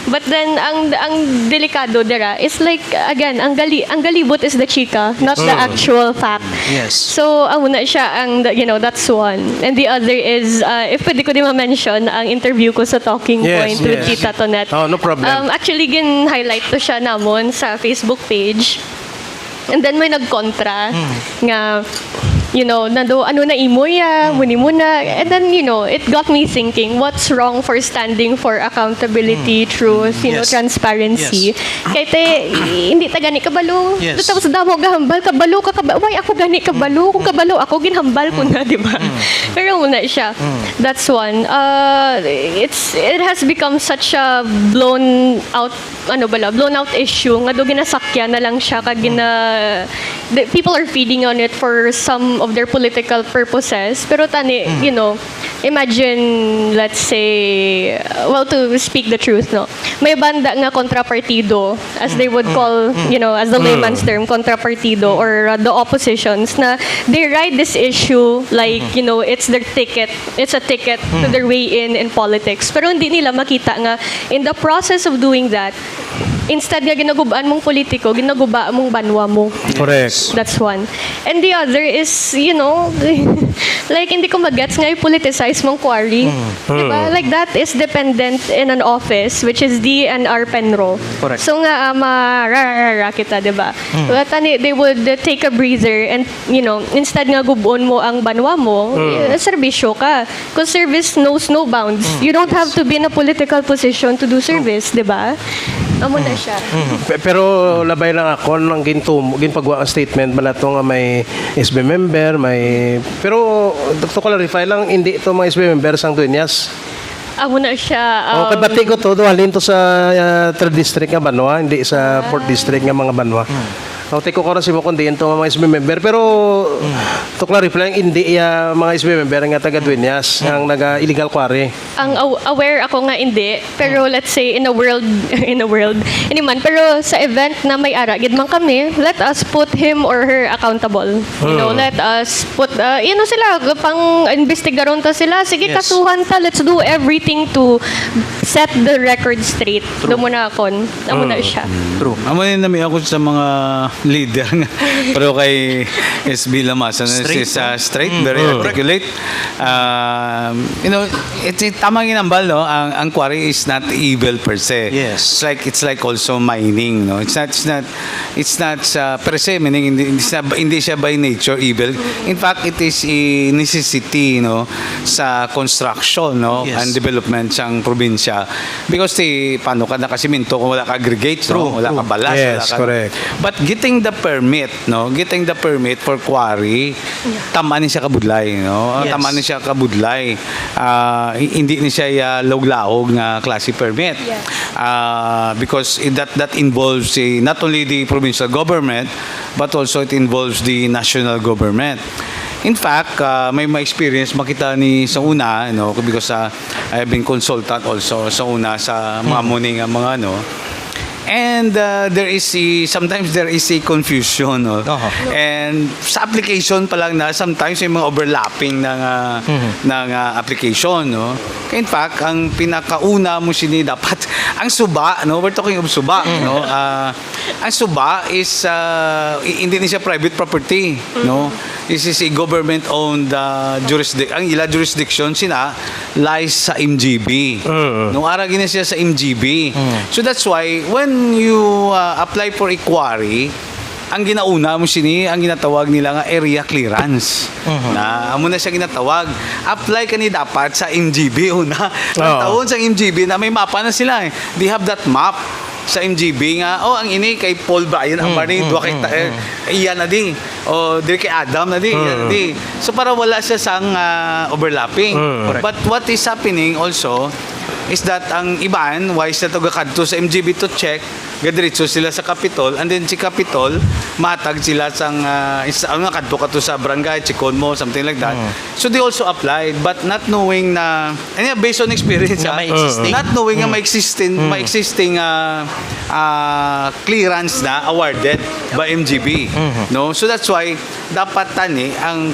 [SPEAKER 4] but then ang delikado dira is like again ang galibot is the chika, not the actual fact.
[SPEAKER 5] Yes.
[SPEAKER 4] So amo na siya ang that's one, and the other is if pwede ko di ma-mention ang interview ko sa Talking
[SPEAKER 2] Yes,
[SPEAKER 4] Point with
[SPEAKER 2] yes.
[SPEAKER 4] Tita Tonet.
[SPEAKER 2] Oh, no problem.
[SPEAKER 4] Actually, highlight to siya namon sa Facebook page. And then may nagkontra nga nando ano na imo ya, muni muna. And then it got me thinking, what's wrong for standing for accountability, truth,
[SPEAKER 5] Yes.
[SPEAKER 4] transparency? Kay te hindi ta gani kabalo.
[SPEAKER 5] Yes.
[SPEAKER 4] Tapos damo gahambal kabalo ka why ako gani kabalo? Kung kabalo ako ginhambal ko na, di ba? Pero muna siya. That's one. It has become such a blown out issue nga do ginasakyan na lang siya kag people are feeding on it for some of their political purposes. Pero tani, imagine, let's say, well, to speak the truth, no? May banda nga kontrapartido, as they would call, as the layman's term, kontrapartido, or the oppositions, na they ride this issue like, it's their ticket. It's a ticket to their way in politics. Pero hindi nila makita nga, in the process of doing that, instead nga ginagubaan mong politiko, ginagubaan mong banwa mo.
[SPEAKER 2] Correct.
[SPEAKER 4] That's one. And the other is, like hindi ko magets nga i-politicize mong quarry. Diba? Like that is dependent in an office, which is DNR Penro.
[SPEAKER 5] Correct.
[SPEAKER 4] So nga, mararara kita, diba? But they would take a breather and, instead nga gubuon mo ang banwa mo, serbisyo ka. Because service knows no bounds. You don't have to be in a political position to do service, diba? Amo na siya.
[SPEAKER 2] Pero labay lang ako nang ginpagwa ang statement bala to nga may SB member, pero to clarify lang, hindi ito mga SB member sang Dueñas.
[SPEAKER 4] Amo na siya.
[SPEAKER 2] Okay, bati ko to, halin to sa 3rd district nga Banwa, hindi sa 4th district nga mga Banwa. take ko rin si mo kundi ito mga SB member. Pero, to clarify lang, hindi mga SB member nga taga Dueñas, ang naga-illegal quarry.
[SPEAKER 4] Ang aware ako nga hindi, pero let's say in a world, hindi man, pero sa event na may ara, gid man kami, let us put him or her accountable. You know, let us put, sila, pang investigaron ta sila, sige,
[SPEAKER 5] Yes.
[SPEAKER 4] kasuhan ta, let's do everything to set the record straight. Doon muna ako, muna siya.
[SPEAKER 5] True.
[SPEAKER 3] Amo din namin ako sa mga leader nga. Pero kay SB Lamasan
[SPEAKER 5] Straight,
[SPEAKER 3] is straight, very articulate. Tama ginambal, no? Ang quarry is not evil per se.
[SPEAKER 5] Yes.
[SPEAKER 3] It's like also mining, no? It's not per se, meaning hindi siya by nature evil. In fact, it is a necessity, no, sa construction, no,
[SPEAKER 5] Yes.
[SPEAKER 3] and development sang probinsya. Because paano ka nakasiminto kung wala ka aggregate, no? Wala ka balas,
[SPEAKER 2] Yes,
[SPEAKER 3] wala ka,
[SPEAKER 2] correct.
[SPEAKER 3] But getting the permit for quarry, tamaan ni siya kabudlay, no?
[SPEAKER 5] Yes.
[SPEAKER 3] Tamaan ni siya kabudlay. Hindi ni siya lawg-lawg nga klase permit.
[SPEAKER 4] Yes.
[SPEAKER 3] Because that involves not only the provincial government but also it involves the national government. In fact, may experience makita ni sa una, because I have been consultant also sa una sa mga muning mga And sometimes there is a confusion, no? And sa application pa lang sometimes may mga overlapping ng application, no? In fact, ang pinakauna mo dapat ang suba, no? We're talking of suba, no? Ang suba is hindi ni siya private property, no? This is a government-owned jurisdiction. Ang ila jurisdiction lies sa MGB. Nung ara gina siya sa MGB. So that's why when you apply for a quarry, ang ginauna mo ang ginatawag nila nga area clearance. Na amo na siya ginatawag. Apply ka ni dapat sa MGB una. Ang taon sa MGB na may mapa na sila. They have that map sa MGB nga, ang ini kay Paul Bryan ang mani duwa kay iyan na di o diri kay Adam na di, iyan na di. So para wala siya sang overlapping. But what is happening also is that ang iban wise na kadto sa MGB to check gadiretso sila sa Capitol, and then si Capitol matag sila sang kadto sa barangay Chikon mo, something like that. So they also applied but not knowing na based on experience,
[SPEAKER 5] Nga may existing.
[SPEAKER 3] not knowing nga may existing clearance na awarded by MGB, no? So that's why dapat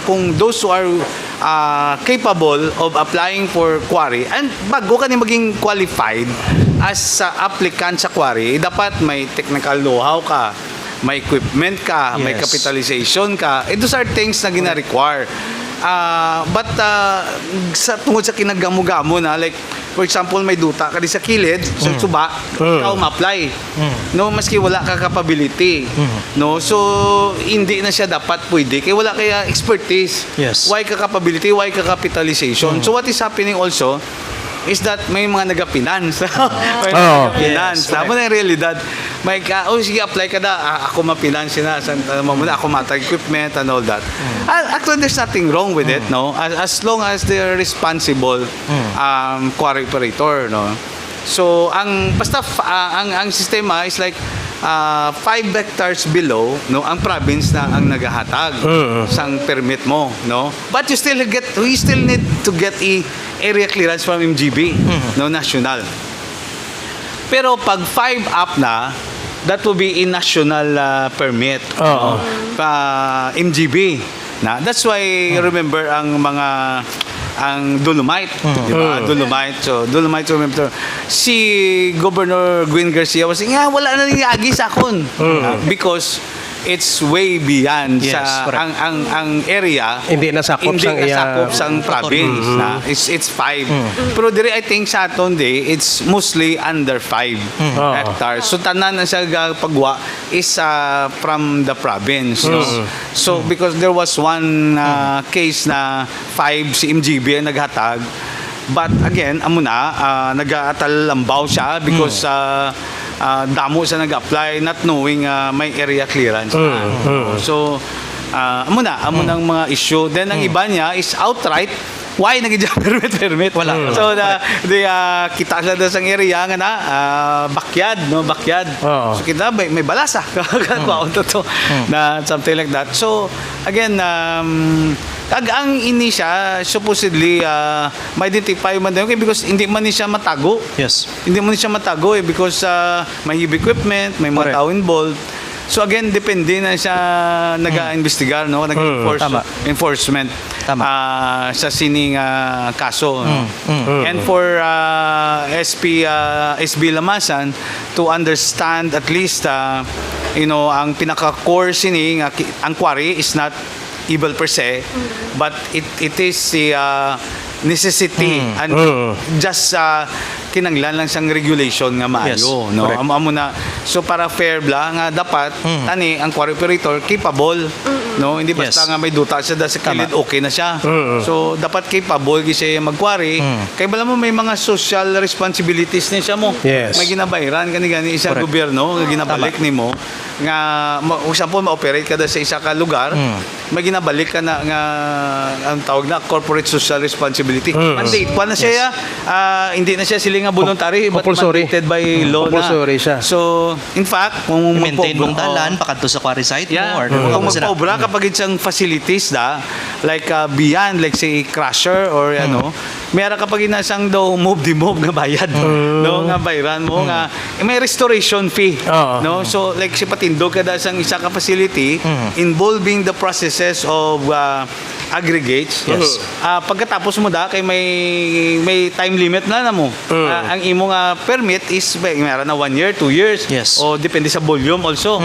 [SPEAKER 3] kung those who are capable of applying for quarry, and bago ka maging qualified as applicant sa quarry, dapat may technical know-how ka, may equipment ka, may
[SPEAKER 5] Yes.
[SPEAKER 3] capitalization ka. Those are things na gina-require. But tungod sa kinagamo-gamo na, like for example may duta ka di sa kilid sa suba, ikaw ma-apply, no, maski wala ka capability, no, so hindi na siya dapat pwede kaya wala kaya expertise.
[SPEAKER 5] Yes.
[SPEAKER 3] Why ka capability, why ka capitalization. So what is happening also is that may mga nagapinance. May nagapinance.
[SPEAKER 5] Yes,
[SPEAKER 3] Tama na yung realidad. May sige, apply ka na. Ako mapinansin na. Ako mata-equipment and all that. Actually, there's nothing wrong with it, no? As long as they're responsible quarry operator, no? So, ang sistema is like 5 hectares below, no, ang province na ang naghahatag sang permit mo, no, but we still need to get area clearance from MGB, no, national. Pero pag 5 up na, that will be a national permit, no, MGB na. That's why remember ang Dolomite, di ba? Dolomite, remember, si Governor Gwen Garcia was saying, wala na rin agi sa akon. Because it's way beyond
[SPEAKER 5] Yes,
[SPEAKER 3] sa
[SPEAKER 5] correct.
[SPEAKER 3] ang area.
[SPEAKER 2] Hindi nasakop
[SPEAKER 3] sang province na. It's 5. Pero diri I think sa aton it's mostly under 5 hectares. So tanan na siya pagwa is from the province, no? So because there was one case na 5 si MGB ang naghatag. But again, amo na nag-atalambaw siya because damo sa nag-apply not knowing may area clearance na. So amo na ang mga issue. Then ang iba niya is outright why naging permit? Wala. So kita sa dasang area nga na backyard.
[SPEAKER 2] Oo.
[SPEAKER 3] So kita may balasa. Kung to na something like that. So again ang ini siya supposedly ma-identify man din because hindi man ni siya matago.
[SPEAKER 5] Yes.
[SPEAKER 3] Hindi mo siya matago because may heavy equipment, may mga
[SPEAKER 5] Correct.
[SPEAKER 3] tao involved. So again, depende na siya nag-investigar, no?
[SPEAKER 5] Tama.
[SPEAKER 3] Enforcement
[SPEAKER 5] Tama.
[SPEAKER 3] sa sining kaso. No? And for SB Lamasan to understand at least, ang pinaka-core sining, ang quarry is not evil per se, but it is the necessity and just kinanglan lang siyang regulation nga maayo,
[SPEAKER 5] Yes,
[SPEAKER 3] no?
[SPEAKER 5] correct.
[SPEAKER 3] Amo na so para fair bla nga dapat tani ang quarry operator capable, no? Hindi basta
[SPEAKER 5] Yes.
[SPEAKER 3] nga may duta siya sa kilid
[SPEAKER 5] Tama.
[SPEAKER 3] okay na siya. So dapat capable gi siya mag-quarry. Kay bala mo may mga social responsibilities ni siya mo.
[SPEAKER 2] Yes.
[SPEAKER 3] May ginabayaran gani isang
[SPEAKER 5] Correct.
[SPEAKER 3] gobyerno nga ginabalik nimo nga example ma-operate ka da sa isa ka lugar, may ginabalik ka na nga ang tawag na corporate social responsibility. Mandate pa na siya, hindi na siya sila nga voluntary but
[SPEAKER 2] Compulsory.
[SPEAKER 3] mandated by law
[SPEAKER 2] Compulsory
[SPEAKER 3] na.
[SPEAKER 2] siya.
[SPEAKER 3] So, in fact, kung
[SPEAKER 5] I-maintain mong
[SPEAKER 3] magpo-
[SPEAKER 5] dalan, pakadto sa quarry site
[SPEAKER 3] Yeah.
[SPEAKER 5] mo, or
[SPEAKER 3] Kung magpaobra kapag isang facilities like beyond, like say crusher or mayroon kapag inasang daw move nga bayad, no, nga bayaran mo nga may restoration fee,
[SPEAKER 2] Oo.
[SPEAKER 3] no? So like si patindog kada sang isa ka facility involving the processes of aggregates.
[SPEAKER 5] Yes.
[SPEAKER 3] Pagkatapos mo kay may time limit na mo. Ang imong permit is mayroon na 1 year, 2 years,
[SPEAKER 5] Yes.
[SPEAKER 3] o depende sa volume also.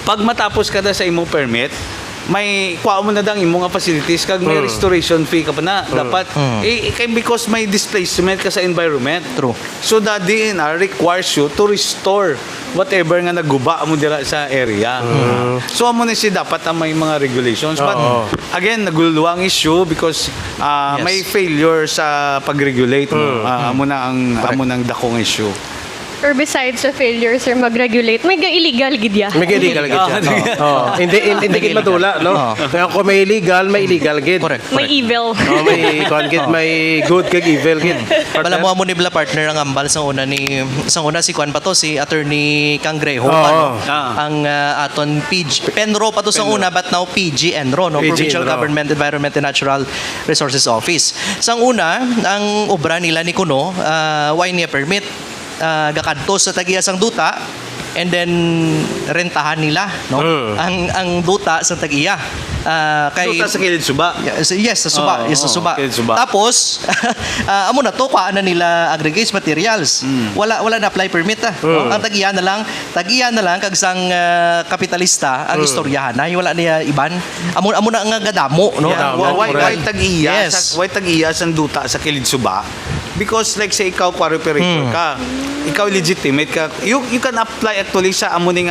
[SPEAKER 3] Pag matapos ka sa imong permit, may kuha mo na dang imong facilities kag may restoration fee ka pa na dapat because may displacement ka sa environment.
[SPEAKER 5] True.
[SPEAKER 3] So the DNR requires you to restore whatever nga naguba mo dira sa area. So amo na siya dapat may mga regulations, but
[SPEAKER 2] Oo.
[SPEAKER 3] again naguluwang issue because
[SPEAKER 5] Yes.
[SPEAKER 3] may failure sa pag-regulate. Amo na ang dakong issue.
[SPEAKER 4] Or besides sa failure, sir, mag-regulate, may illegal gid ya.
[SPEAKER 2] May illegal gid siya. Oo. Hindi gid madula, no? Kaya kung may illegal gid.
[SPEAKER 5] Correct.
[SPEAKER 4] May evil.
[SPEAKER 2] May gid, may good kag evil gid.
[SPEAKER 5] Wala mo amo ni Bla partner ang ambal sa una si Juan pa to, si Attorney Cangrejo
[SPEAKER 2] Oo.
[SPEAKER 5] ang aton PG Penro pa to sa una, but now PG Enro, no?
[SPEAKER 2] PG
[SPEAKER 5] Provincial
[SPEAKER 2] Enro.
[SPEAKER 5] Government Environment and Natural Resources Office. Sang una, ang obra nila ni kuno why niya permit gakadto sa tagiyasang duta, and then rentahan nila, no? Ang duta sa tagiya. Kay
[SPEAKER 3] Duta sa kilid suba.
[SPEAKER 5] Yes, sa suba.
[SPEAKER 3] Oo,
[SPEAKER 5] Yes, sa
[SPEAKER 3] oo,
[SPEAKER 5] suba.
[SPEAKER 3] kilid suba.
[SPEAKER 5] Tapos, amo na to, kuhaan na nila aggregates materials. Wala na apply permit no? Ang tagiya na lang kag sang kapitalista ang istoryahan na wala niya iban. Amo na nga gadamo, no?
[SPEAKER 2] Yeah,
[SPEAKER 3] Why tag-iya?
[SPEAKER 5] Yes.
[SPEAKER 3] Why tag-iya sa duta sa kilid suba? Because like say ikaw quarry operator ka, ikaw legitimate ka, you can apply actually sa amo ning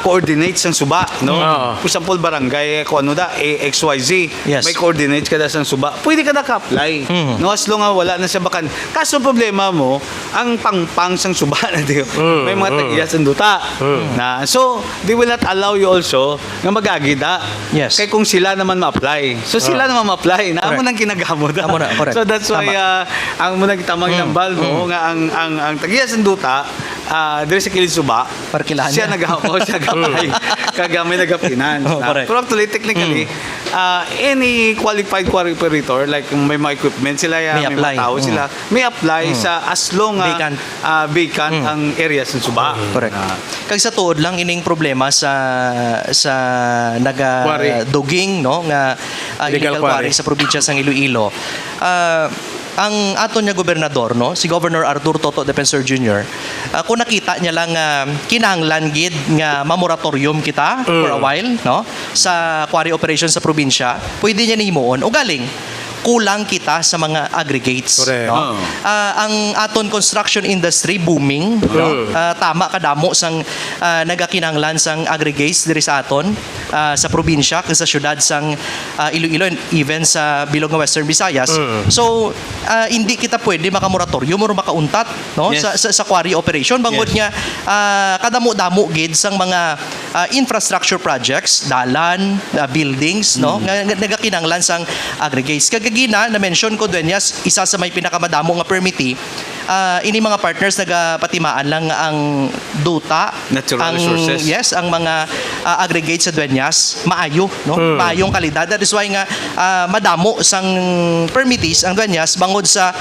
[SPEAKER 3] coordinates ng suba, no? For example, barangay ko XYZ,
[SPEAKER 5] Yes.
[SPEAKER 3] may coordinates ka sa suba. Pwede ka na ka-apply. No, as long as wala na siya bakan. Kaso problema mo, ang pangpang sang suba na diyo. May mga tag-iya sa duta. Na so they will not allow you also nga magagida.
[SPEAKER 5] Yes.
[SPEAKER 3] Kay kung sila naman ma-apply. So sila naman ma-apply. Na amo
[SPEAKER 5] Correct.
[SPEAKER 3] nang kinagamot.
[SPEAKER 5] Amo na, correct.
[SPEAKER 3] So that's why ang muna kitamang nambal mo nga ang tagiya sa duta dire sa kilid suba.
[SPEAKER 5] Parkilahan
[SPEAKER 3] Siya
[SPEAKER 5] niya.
[SPEAKER 3] siya gamay. Kagamay nagafinance.
[SPEAKER 5] Oh, correct.
[SPEAKER 3] Pero actually technically any qualified quarry operator like kung may mga equipment sila
[SPEAKER 5] May
[SPEAKER 3] may
[SPEAKER 5] apply.
[SPEAKER 3] mga tao sila may apply sa as long
[SPEAKER 5] Vacant.
[SPEAKER 3] vacant ang areas ng suba.
[SPEAKER 5] Correct. Kag sa tuod lang ining problema sa
[SPEAKER 2] Quarry.
[SPEAKER 5] duging, no, nga illegal
[SPEAKER 2] Illegal
[SPEAKER 5] quarry
[SPEAKER 2] quarry.
[SPEAKER 5] sa probinsya sang Iloilo. Ang aton niya gobernador, no, si Governor Arthur Toto Defensor Jr., kung nakita niya lang kinahanglan gid nga mamoratorium kita for a while, no, sa quarry operation sa probinsya, pwede niya nihimuon o galing kulang kita sa mga aggregates,
[SPEAKER 2] Correct.
[SPEAKER 5] no? Ang aton construction industry booming, no? Tama kadamo sang nagakinahanglan sang aggregates diri sa aton sa probinsya kag sa syudad sang Iloilo and even sa bilog nga Western Visayas. So hindi kita pwede makamoratorium or makauntat, no,
[SPEAKER 3] Yes.
[SPEAKER 5] sa quarry operation bangod
[SPEAKER 3] Yes.
[SPEAKER 5] nga kadamo-damo gid sang mga infrastructure projects, dalan, buildings, no, nga nagakinahanglan sang aggregates. Kag gina na mention ko Dueñas, isa sa may pinakamadamo nga permittee, ini mga partners nagapatimaan lang ang duta,
[SPEAKER 3] Natural
[SPEAKER 5] ang,
[SPEAKER 3] resources.
[SPEAKER 5] yes, ang mga aggregates sa Dueñas, maayo, no? Maayong kalidad. That is why nga madamo sang permittees ang Dueñas bangod sa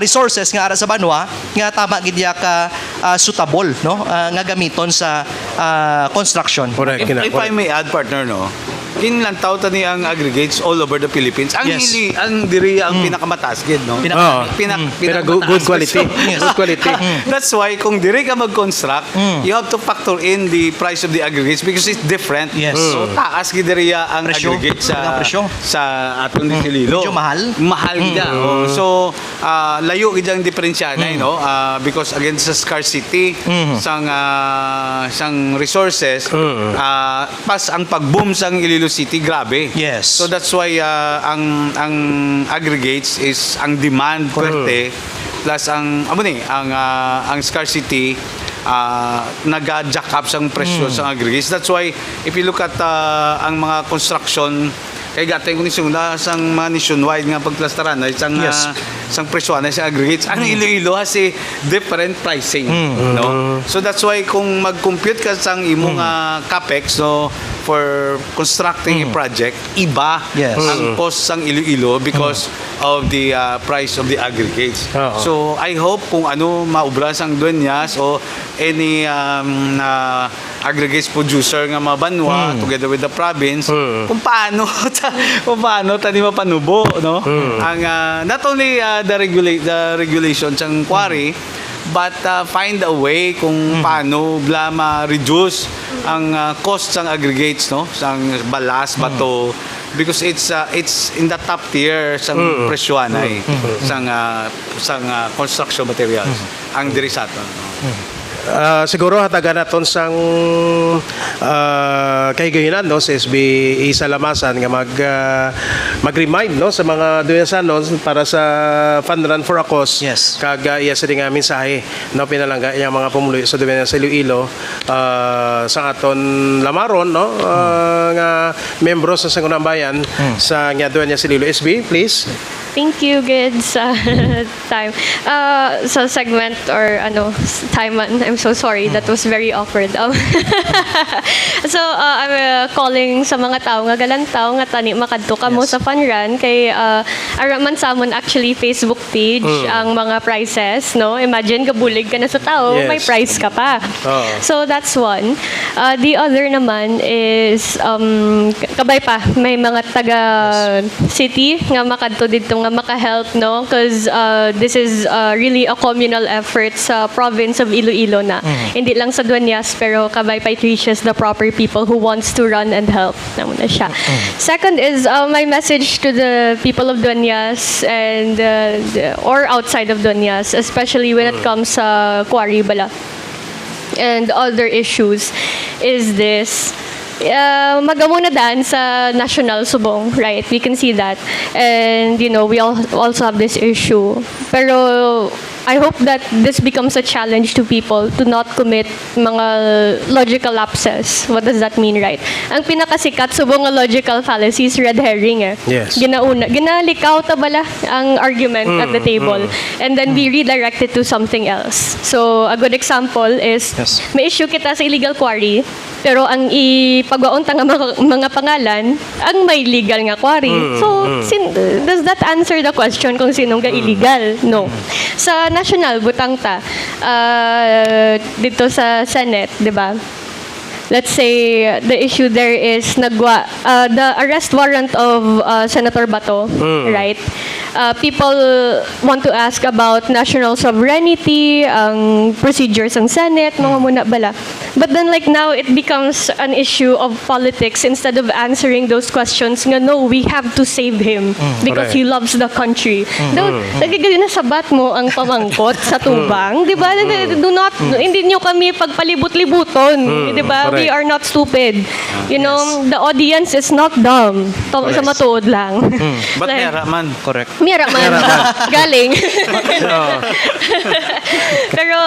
[SPEAKER 5] resources nga ara sa banwa nga tama gid ya ka suitable, no? Nga gamiton sa construction.
[SPEAKER 2] Correct.
[SPEAKER 3] If I may add, partner, no, kinlantaw tani ang aggregates all over the Philippines. Ang
[SPEAKER 5] Yes.
[SPEAKER 3] ang diri ang pinakamataas gid, no?
[SPEAKER 5] Pinaka-
[SPEAKER 2] Pero good quality.
[SPEAKER 5] Yes.
[SPEAKER 2] Good quality.
[SPEAKER 3] That's why kung diri ka mag-construct, you have to factor in the price of the aggregates because it's different.
[SPEAKER 5] Yes.
[SPEAKER 3] So taas gid diri ang
[SPEAKER 5] Presyo.
[SPEAKER 3] aggregate
[SPEAKER 5] Talagang presyo.
[SPEAKER 3] sa atong Sililo.
[SPEAKER 5] Medyo mahal.
[SPEAKER 3] Mahal gid. So layo gid ang diferensya na, no? Because again sa scarcity sang resources, pas ang pag-boom sang Iloilo City grabe.
[SPEAKER 5] Yes.
[SPEAKER 3] So that's why ang aggregates is ang demand kwerte plus ang ang scarcity naga-jack up sang presyo sa aggregates. That's why if you look at ang mga construction kay gatay ko ni sungla sang mga nationwide nga pagplastaran ay sang
[SPEAKER 5] Yes.
[SPEAKER 3] sang presyo na sa aggregates ang Iloilo has a different pricing, no? So that's why kung mag-compute ka sang imong capex, no, for constructing a project, iba
[SPEAKER 5] Yes.
[SPEAKER 3] ang cost sang Iloilo because of the price of the aggregates.
[SPEAKER 2] Oo.
[SPEAKER 3] So I hope kung ano maubra sang Dueñas o any aggregates producer nga mabanwa together with the province kung paano tani mapanubo, no, ang not only the regulation sang quarry but find a way kung paano bla ma-reduce ang cost sang aggregates, no, sang balas bato because it's in the top tier sang presyohan ay sang construction materials ang diri sa aton.
[SPEAKER 2] Siguro hatagan naton sang kahigayonan, no, sa SB Isa Lamasan nga mag-remind, no, sa mga Dueñasanos para sa Fund Run for a Cause.
[SPEAKER 5] Yes.
[SPEAKER 2] Kag iya sa nga mensahe, no, pinalangga yung mga pumuloy sa Dueñas sa Iloilo sa aton lamaron, no, nga membro sa Sangguniang Bayan sa nga Dueñas sa Iloilo. SB, please.
[SPEAKER 4] Thank you, good sa time. Sa segment or time, I'm so sorry. That was very awkward. So, I'm calling sa mga tao nga galantaw nga tani makadto kamo sa Fun Run kay araman samon actually Facebook page ang mga prizes, no? Imagine kabulig ka na sa tao,
[SPEAKER 2] Yes.
[SPEAKER 4] may prize ka pa.
[SPEAKER 2] Oo.
[SPEAKER 4] So, that's one. The other naman is kabay pa may mga taga city nga makadto dito nga maka-help, no, because this is really a communal effort sa province of Iloilo na hindi lang sa Dueñas pero kabay pa it reaches the proper people who wants to run and help na muna siya. Second is my message to the people of Dueñas and or outside of Dueñas, especially when it comes sa quarry bala and other issues, is this. Magamuna daan sa National Subong, right? We can see that. And, we also have this issue. Pero, I hope that this becomes a challenge to people to not commit mga logical lapses. What does that mean, right? Ang pinakasikat subong nga logical fallacy is red herring, eh.
[SPEAKER 2] Yes.
[SPEAKER 4] Ginalikaw ta bala ang argument at the table. And then we redirect it to something else. So, a good example is,
[SPEAKER 5] Yes.
[SPEAKER 4] may issue kita sa illegal quarry, pero ang ipagwaon ta nga mga pangalan, ang may legal nga quarry. So, does that answer the question kung sinong ga illegal? No. Sa national, butang ta, dito sa Senate, di ba? Let's say the issue there is the arrest warrant of Senator Bato, right? People want to ask about national sovereignty, ang procedures ng Senate, mga muna bala. But then now it becomes an issue of politics instead of answering those questions nga no, we have to save him because he loves the country. Nagiging na sabat mo ang pamangkot sa tubang, di ba? Hindi nyo kami pagpalibot-libuton, di ba? We are not stupid. The audience is not dumb. Sa matuod lang.
[SPEAKER 3] But mera man.
[SPEAKER 5] Correct.
[SPEAKER 4] Mira man. Galing. Pero,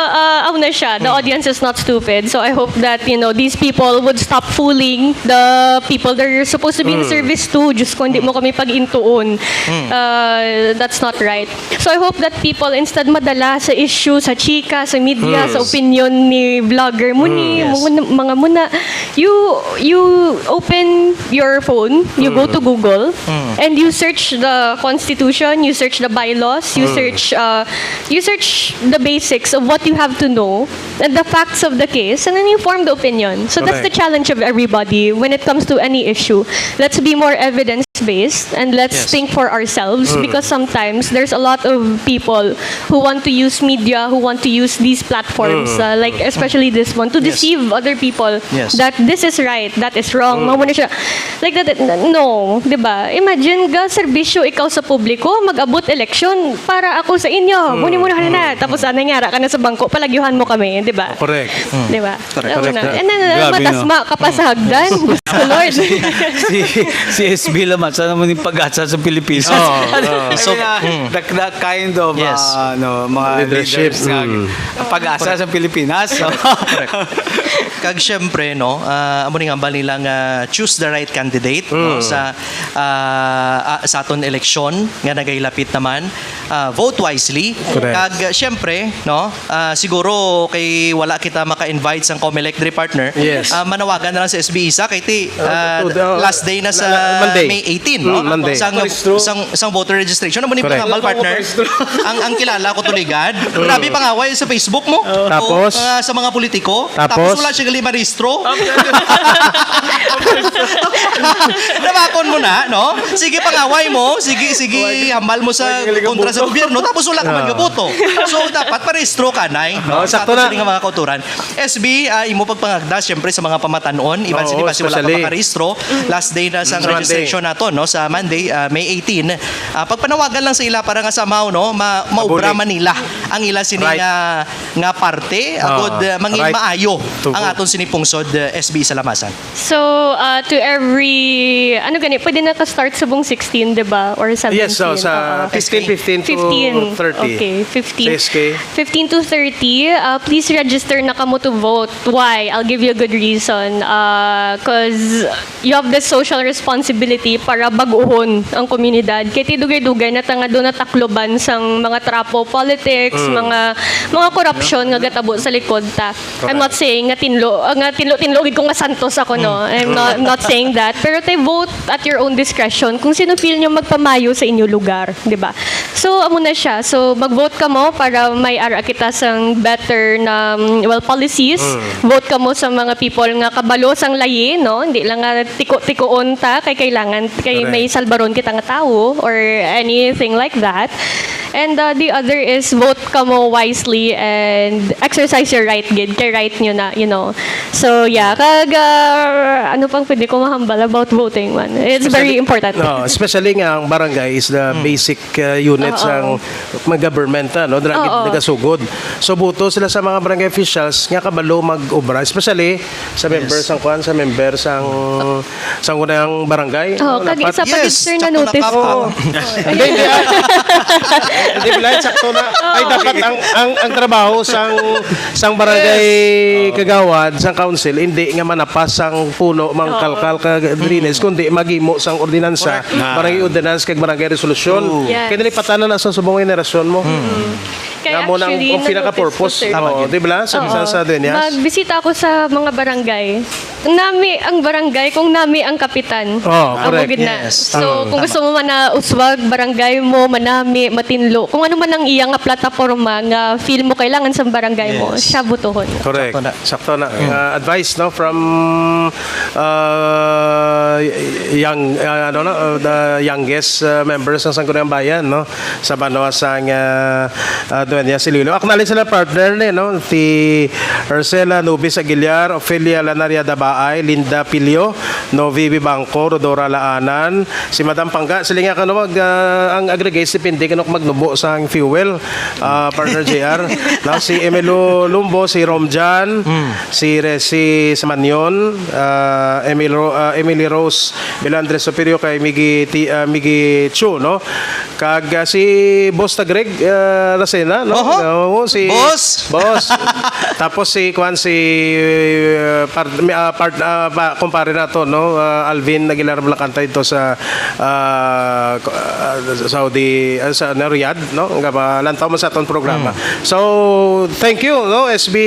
[SPEAKER 4] na siya. The audience is not stupid. So, I hope hope that, these people would stop fooling the people they're supposed to be in service to. Diyos ko, hindi mo kami pag-intuon. That's not right. So I hope that people, instead madala sa issue, sa chika, sa media, sa opinion ni vlogger mo ni, mga muna, you open your phone, you go to Google, and you search the Constitution, you search the bylaws, you search the basics of what you have to know, and the facts of the case, and then you form the opinion. So that's the
[SPEAKER 2] Correct.
[SPEAKER 4] challenge of everybody when it comes to any issue. Let's be more evidence-based, and let's
[SPEAKER 5] Yes.
[SPEAKER 4] think for ourselves, because sometimes there's a lot of people who want to use media, who want to use these platforms, like especially this one, to deceive other people
[SPEAKER 5] Yes.
[SPEAKER 4] that this is right, that is wrong. Mamuna siya. Like that, no, di ba? Imagine, ga serbisyo ikaw sa publiko, mag-abot eleksyon para ako sa inyo. Muna na. Tapos anay nga ka na sa bangko, palagyuhan mo kami, di ba?
[SPEAKER 2] Correct.
[SPEAKER 4] Di ba?
[SPEAKER 5] Correct.
[SPEAKER 4] Una.
[SPEAKER 2] Correct.
[SPEAKER 4] And then,
[SPEAKER 3] Grabe,
[SPEAKER 4] matasma ka pa sa hagdan. Gusto, Lord.
[SPEAKER 3] si SB Lamat, sana mo yung pag-asa sa Pilipinas.
[SPEAKER 5] So,
[SPEAKER 3] that kind of
[SPEAKER 5] Yes.
[SPEAKER 3] mga
[SPEAKER 2] Leadership.
[SPEAKER 3] leaders na pag-asa sa Pilipinas.
[SPEAKER 5] Kag syempre amo ni nga ba nilang choose the right candidate sa aton eleksyon nga nagailapit naman, vote wisely.
[SPEAKER 2] Correct.
[SPEAKER 5] Kag syempre siguro kay wala kita maka-invite sang COMELEC partner,
[SPEAKER 2] Yes.
[SPEAKER 5] manawagan na lang sa SB Isa kay last day na sa
[SPEAKER 2] Monday.
[SPEAKER 5] May 18
[SPEAKER 2] Monday.
[SPEAKER 5] sang voter registration. Amo ni
[SPEAKER 2] Correct.
[SPEAKER 5] pangambal partner. ang kilala ko tuligad. Grabe pangaway sa Facebook mo.
[SPEAKER 2] Tapos?
[SPEAKER 5] O, sa mga politiko.
[SPEAKER 2] Tapos?
[SPEAKER 5] Wala siya gali maristro. Nabakon mo na, no? Sige pangaway mo, sige hambal mo sa kontra sa gobyerno, tapos wala ka man gaboto. So dapat parehistro ka nay, no? Sa
[SPEAKER 2] sakto na.
[SPEAKER 5] ating mga kauturan. SB, imo pagpangagda syempre sa mga pamatanon, iban
[SPEAKER 2] Oo,
[SPEAKER 5] sila kasi wala pa
[SPEAKER 2] especially.
[SPEAKER 5] makarehistro. Last day na sa
[SPEAKER 2] Monday.
[SPEAKER 5] registration nato, no, sa Monday, May 18. Pagpanawagan lang sa ila para nga somehow, no, maubra man nila ang ila sini
[SPEAKER 2] Right.
[SPEAKER 5] nga parte agod mangin
[SPEAKER 2] Right.
[SPEAKER 5] maayo
[SPEAKER 2] To
[SPEAKER 5] ang
[SPEAKER 2] vote.
[SPEAKER 5] aton sinipungsod SB sa Lamasan.
[SPEAKER 4] So, to every, pwede na ka-start sa buong 16, di ba? Or 17?
[SPEAKER 2] Yes, so sa
[SPEAKER 4] Oo.
[SPEAKER 2] 15 to
[SPEAKER 4] 15.
[SPEAKER 2] 30.
[SPEAKER 4] Okay, 15.
[SPEAKER 2] Sa SK.
[SPEAKER 4] 15 to 30, please register na kamo to vote. Why? I'll give you a good reason. Because you have the social responsibility para baguhon ang komunidad. Kaya tidugay-dugay na tanga doon na takloban sang mga trapo politics, mga corruption nga gatabo sa likod ta. I'm not saying nga tinlo gid ko nga santos ako, no. I'm not saying that. Pero tay vote at your own discretion kung sino feel nyo magpamayo sa inyo lugar, di ba? So amo na siya. So mag-vote ka mo para may ara kita sang better na policies. Vote ka mo sa mga people nga kabalo sang layi, no. Hindi lang nga tiko-tikoon ta kay kailangan kay may salbaron kita nga tao or anything like that. And the other is vote ka mo wisely and exercise your right gid kay right nyo na, So yeah, ano pang pwede ko mahambal about voting man. It's very important.
[SPEAKER 2] No, especially nga ang barangay is the basic unit ng mga government, no, nagasugod. So buto sila sa mga barangay officials nga kabalo mag-obra, especially sa members sang kwan, sa members sang unang barangay.
[SPEAKER 4] Oh, kag isa pa gid, sir, na notice ko.
[SPEAKER 2] Hindi. Hindi pala sakto na. Ay dapat ang trabaho sang barangay kagawad, sang council, hindi nga manapas sang puno mang kalkal kag drainage, kundi magimo sang ordinansa, barangay ordinance kag barangay resolusyon.
[SPEAKER 4] Yes.
[SPEAKER 2] Kaya dili patana na sa subong henerasyon mo.
[SPEAKER 4] Kaya
[SPEAKER 2] Nga mo nang
[SPEAKER 4] actually,
[SPEAKER 2] ang pinaka-purpose.
[SPEAKER 4] na-notice ko, sir.
[SPEAKER 2] Di ba? Sa Dueñas.
[SPEAKER 4] Magbisita ako sa mga barangay. Nami ang barangay kung nami ang kapitan.
[SPEAKER 2] Oh,
[SPEAKER 4] Amo
[SPEAKER 2] correct.
[SPEAKER 4] gid na.
[SPEAKER 5] Yes.
[SPEAKER 4] So, kung gusto mo man na uswag barangay mo, manami, matinlo, kung ano man ang iyang nga plataporma nga feel mo kailangan sa barangay mo,
[SPEAKER 5] Yes.
[SPEAKER 4] siya butuhon.
[SPEAKER 2] Correct.
[SPEAKER 5] Sakto na.
[SPEAKER 2] Sakto na. Advice no from the youngest members ng Sangguniang Bayan, no, sa Banawasang Dueñas Iloilo. Aknali sila partner ni, no, si Ursela Nubis Aguilar, Ofelia Lanaria Dabaay, Linda Pilio, Novi Bangko, Rodora Laanan, si Madam Pangga, sila nga kano ang aggregates depende kanok magnubo sa fuel, partner JR. Now si Emilio Lumbo, si Romjan, si Resi Samanyon, Emily Rose Boss Belandre Superior kay Migi Chu, no? Kag si Boss Tagreg Racena, no?
[SPEAKER 5] Oho.
[SPEAKER 2] Oo, si
[SPEAKER 5] Boss.
[SPEAKER 2] Tapos si kumpare na to, no? Alvin Aguilar Blacanta ito sa Saudi, sa Riyadh, no? Nga lantaw mo sa atong programa. So, thank you, no? SB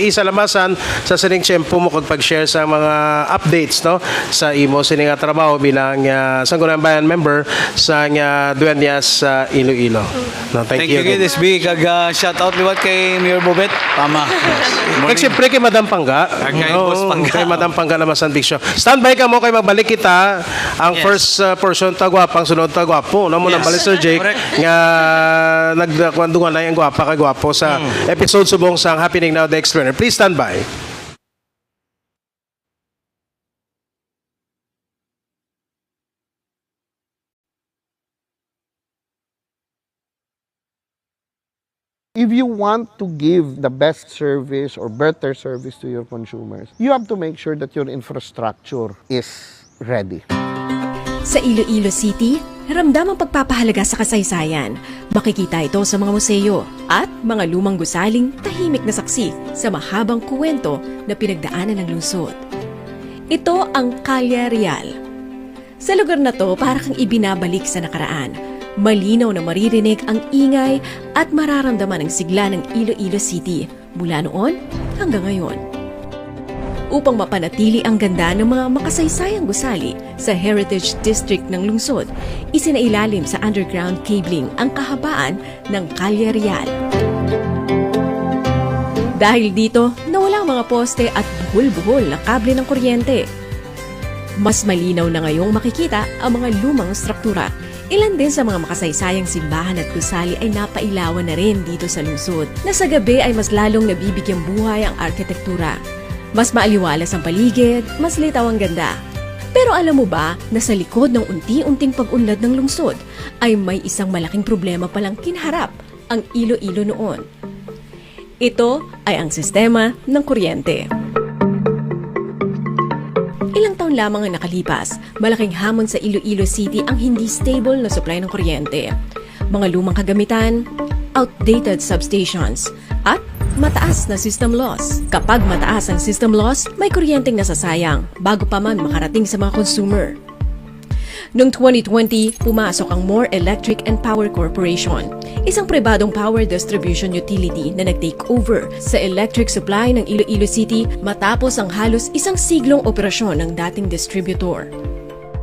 [SPEAKER 2] Isa Lamasan sa sining tiyempo mo kung pag-share sa mga updates, no? Sa imo sining nga trabaho bilang Sangguniang Bayan member sa Dueñas sa Iloilo. No,
[SPEAKER 3] Thank you,
[SPEAKER 2] again.
[SPEAKER 3] SB. Kag shout out liwat kay Mayor Bobet. Tama.
[SPEAKER 2] Kag siyempre kay Madam Pangga.
[SPEAKER 3] Kay Boss Pangga.
[SPEAKER 2] Kay Madam Pangga naman sa Big Show. Standby ka mo kay magbalik kita ang first portion tagwapang sunod tagwapo. No mo nang balik Sir Jake
[SPEAKER 5] Correct.
[SPEAKER 2] nga nagkwanduhan na yung gwapa kay gwapo sa episode subong sang Happening Now The Explainer. Please stand by.
[SPEAKER 6] If you want to give the best service or better service to your consumers, you have to make sure that your infrastructure is ready.
[SPEAKER 7] Sa Iloilo City, ramdam ang pagpapahalaga sa kasaysayan. Makikita ito sa mga museo at mga lumang gusaling tahimik na saksi sa mahabang kuwento na pinagdaanan ng lungsod. Ito ang Calle Real. Sa lugar na to, para kang ibinabalik sa nakaraan. Malinaw na maririnig ang ingay at mararamdaman ang sigla ng Iloilo City mula noon hanggang ngayon. Upang mapanatili ang ganda ng mga makasaysayang gusali sa Heritage District ng lungsod, isinailalim sa underground cabling ang kahabaan ng Calle Real. Dahil dito, nawala ang mga poste at buhol-buhol na kable ng kuryente. Mas malinaw na ngayong makikita ang mga lumang struktura. Ilan din sa mga makasaysayang simbahan at gusali ay napailawan na rin dito sa lungsod, na sa gabi ay mas lalong nabibigyang buhay ang arkitektura. Mas maaliwalas ang paligid, mas litaw ang ganda. Pero alam mo ba na sa likod ng unti-unting pag-unlad ng lungsod ay may isang malaking problema palang kinharap ang Iloilo noon? Ito ay ang sistema ng kuryente. Ilang taon lamang ang nakalipas, malaking hamon sa Iloilo City ang hindi stable na supply ng kuryente. Mga lumang kagamitan, outdated substations, at mataas na system loss. Kapag mataas ang system loss, may kuryenteng nasasayang bago pa man makarating sa mga consumer. Noong 2020, pumasok ang More Electric and Power Corporation, isang pribadong power distribution utility na nag-take over sa electric supply ng Iloilo City matapos ang halos isang siglong operasyon ng dating distributor.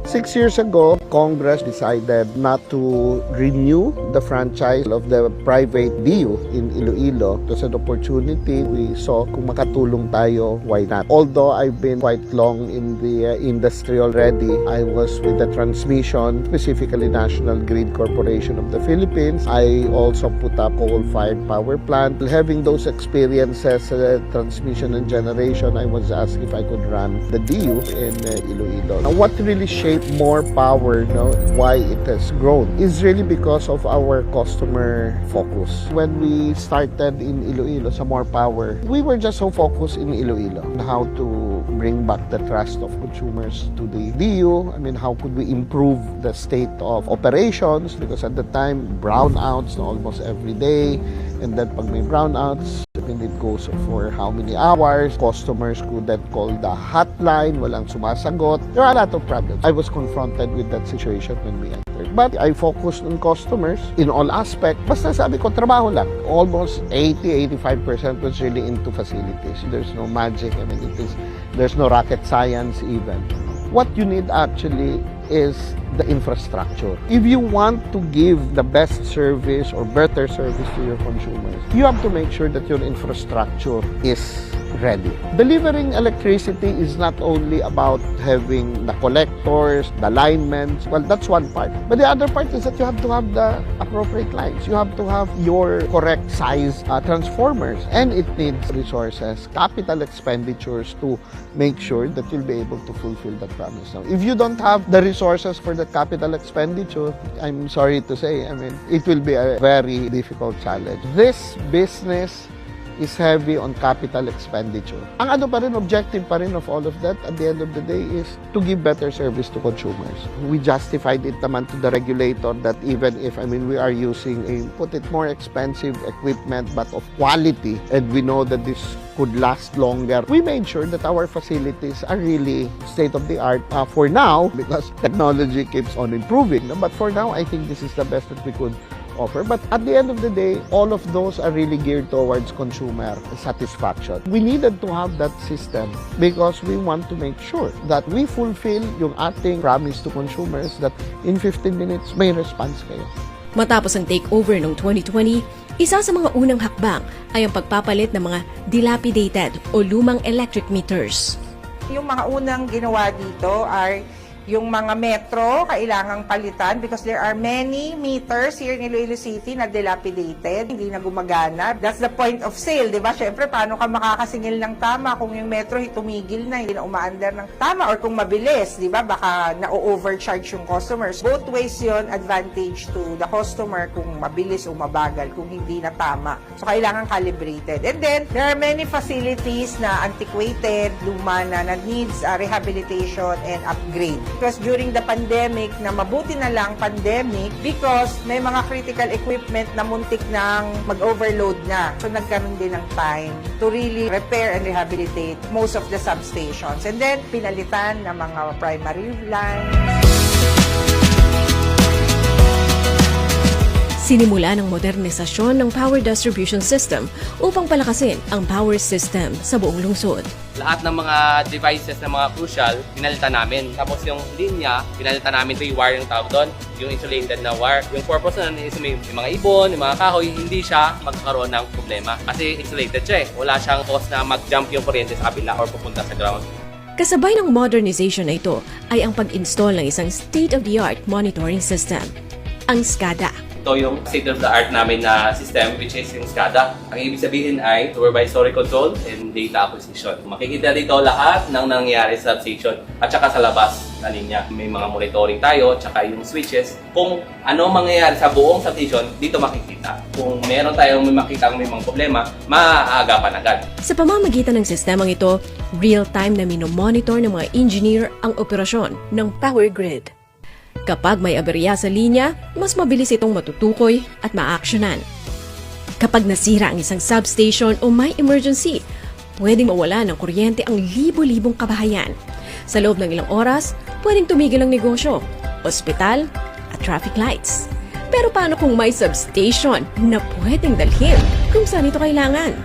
[SPEAKER 6] 6 years ago, Congress decided not to renew the franchise of the private DU in Iloilo. It was an opportunity. We saw kung makatulong tayo, why not? Although I've been quite long in the industry already, I was with the transmission, specifically National Grid Corporation of the Philippines. I also put up coal-fired power plant. Having those experiences, transmission and generation, I was asked if I could run the DU in Iloilo. Now, what really shaped more power, why it has grown, is really because of our customer focus. When we started in Iloilo sa More Power, we were just so focused in Iloilo on how to bring back the trust of consumers to the DU. I mean, how could we improve the state of operations, because at the time, brownouts almost every day, and then pag may brownouts, it goes for how many hours, customers couldn't call the hotline, walang sumasagot. There are a lot of problems. I was confronted with that situation when we entered. But I focused on customers in all aspects. Basta sabi ko, trabaho lang. Almost 80-85% was really into facilities. There's no magic. I mean, there's no rocket science even. What you need actually is the infrastructure. If you want to give the best service or better service to your consumers, you have to make sure that your infrastructure is ready. Delivering electricity is not only about having the collectors, the linemen. Well, that's one part. But the other part is that you have to have the appropriate lines. You have to have your correct size transformers. And it needs resources, capital expenditures to make sure that you'll be able to fulfill that promise. Now, if you don't have the resources for the capital expenditure, I'm sorry to say, I mean, it will be a very difficult challenge. This business is heavy on capital expenditure. Ang ano pa rin, objective pa rin of all of that at the end of the day is to give better service to consumers. We justified it naman to the regulator that even if, we are using put it more expensive equipment but of quality, and we know that this could last longer, we made sure that our facilities are really state-of-the-art for now, because technology keeps on improving. But for now, I think this is the best that we could offer. But at the end of the day, all of those are really geared towards consumer satisfaction. We needed to have that system because we want to make sure that we fulfill yung ating promise to consumers that in 15 minutes may response kayo.
[SPEAKER 7] Matapos ang takeover noong 2020, isa sa mga unang hakbang ay ang pagpapalit ng mga dilapidated o lumang electric meters.
[SPEAKER 8] Yung mga unang ginawa dito ay yung mga metro, kailangang palitan because there are many meters here in Iloilo City na dilapidated, hindi na gumagana. That's the point of sale, di ba? Siyempre, paano ka makakasingil ng tama kung yung metro tumigil na, hindi na umaandar ng tama, or kung mabilis, di ba? Baka na-overcharge yung customers. Both ways yon, advantage to the customer kung mabilis o mabagal, kung hindi na tama. So, kailangan calibrated. And then, there are many facilities na antiquated, luma na needs rehabilitation and upgrade. Because during the pandemic, na mabuti na lang pandemic, because may mga critical equipment na muntik nang mag-overload na. So nagkaroon din ng time to really repair and rehabilitate most of the substations. And then, pinalitan ng mga primary lines.
[SPEAKER 7] Sinimula ng modernisasyon ng power distribution system upang palakasin ang power system sa buong lungsod.
[SPEAKER 9] Lahat ng mga devices na mga crucial, pinalitan namin. Tapos yung linya, pinalitan namin ito yung wire yung tawag doon, yung insulated na wire. Yung purpose na is yung mga ibon, yung mga kahoy, hindi siya magkakaroon ng problema. Kasi insulated siya eh. Wala siyang cause na mag-jump yung kuryente sa kabila or pupunta sa ground.
[SPEAKER 7] Kasabay ng modernization na ito ay ang pag-install ng isang state-of-the-art monitoring system, ang SCADA.
[SPEAKER 9] Ito yung state-of-the-art namin na system, which is yung SCADA. Ang ibig sabihin ay supervisory control and data acquisition. Makikita dito lahat ng nangyayari sa substation at saka sa labas na linya. May mga monitoring tayo, tsaka yung switches. Kung ano mangyayari sa buong substation, dito makikita. Kung meron tayong makita may mga problema, maaagapan agad.
[SPEAKER 7] Sa pamamagitan ng sistemang ito, real-time na minomonitor ng mga engineer ang operasyon ng power grid. Kapag may aberya sa linya, mas mabilis itong matutukoy at ma-actionan. Kapag nasira ang isang substation o may emergency, pwedeng mawala ng kuryente ang libo-libong kabahayan. Sa loob ng ilang oras, pwedeng tumigil ang negosyo, ospital at traffic lights. Pero paano kung may substation na pwedeng dalhin kung saan ito kailangan?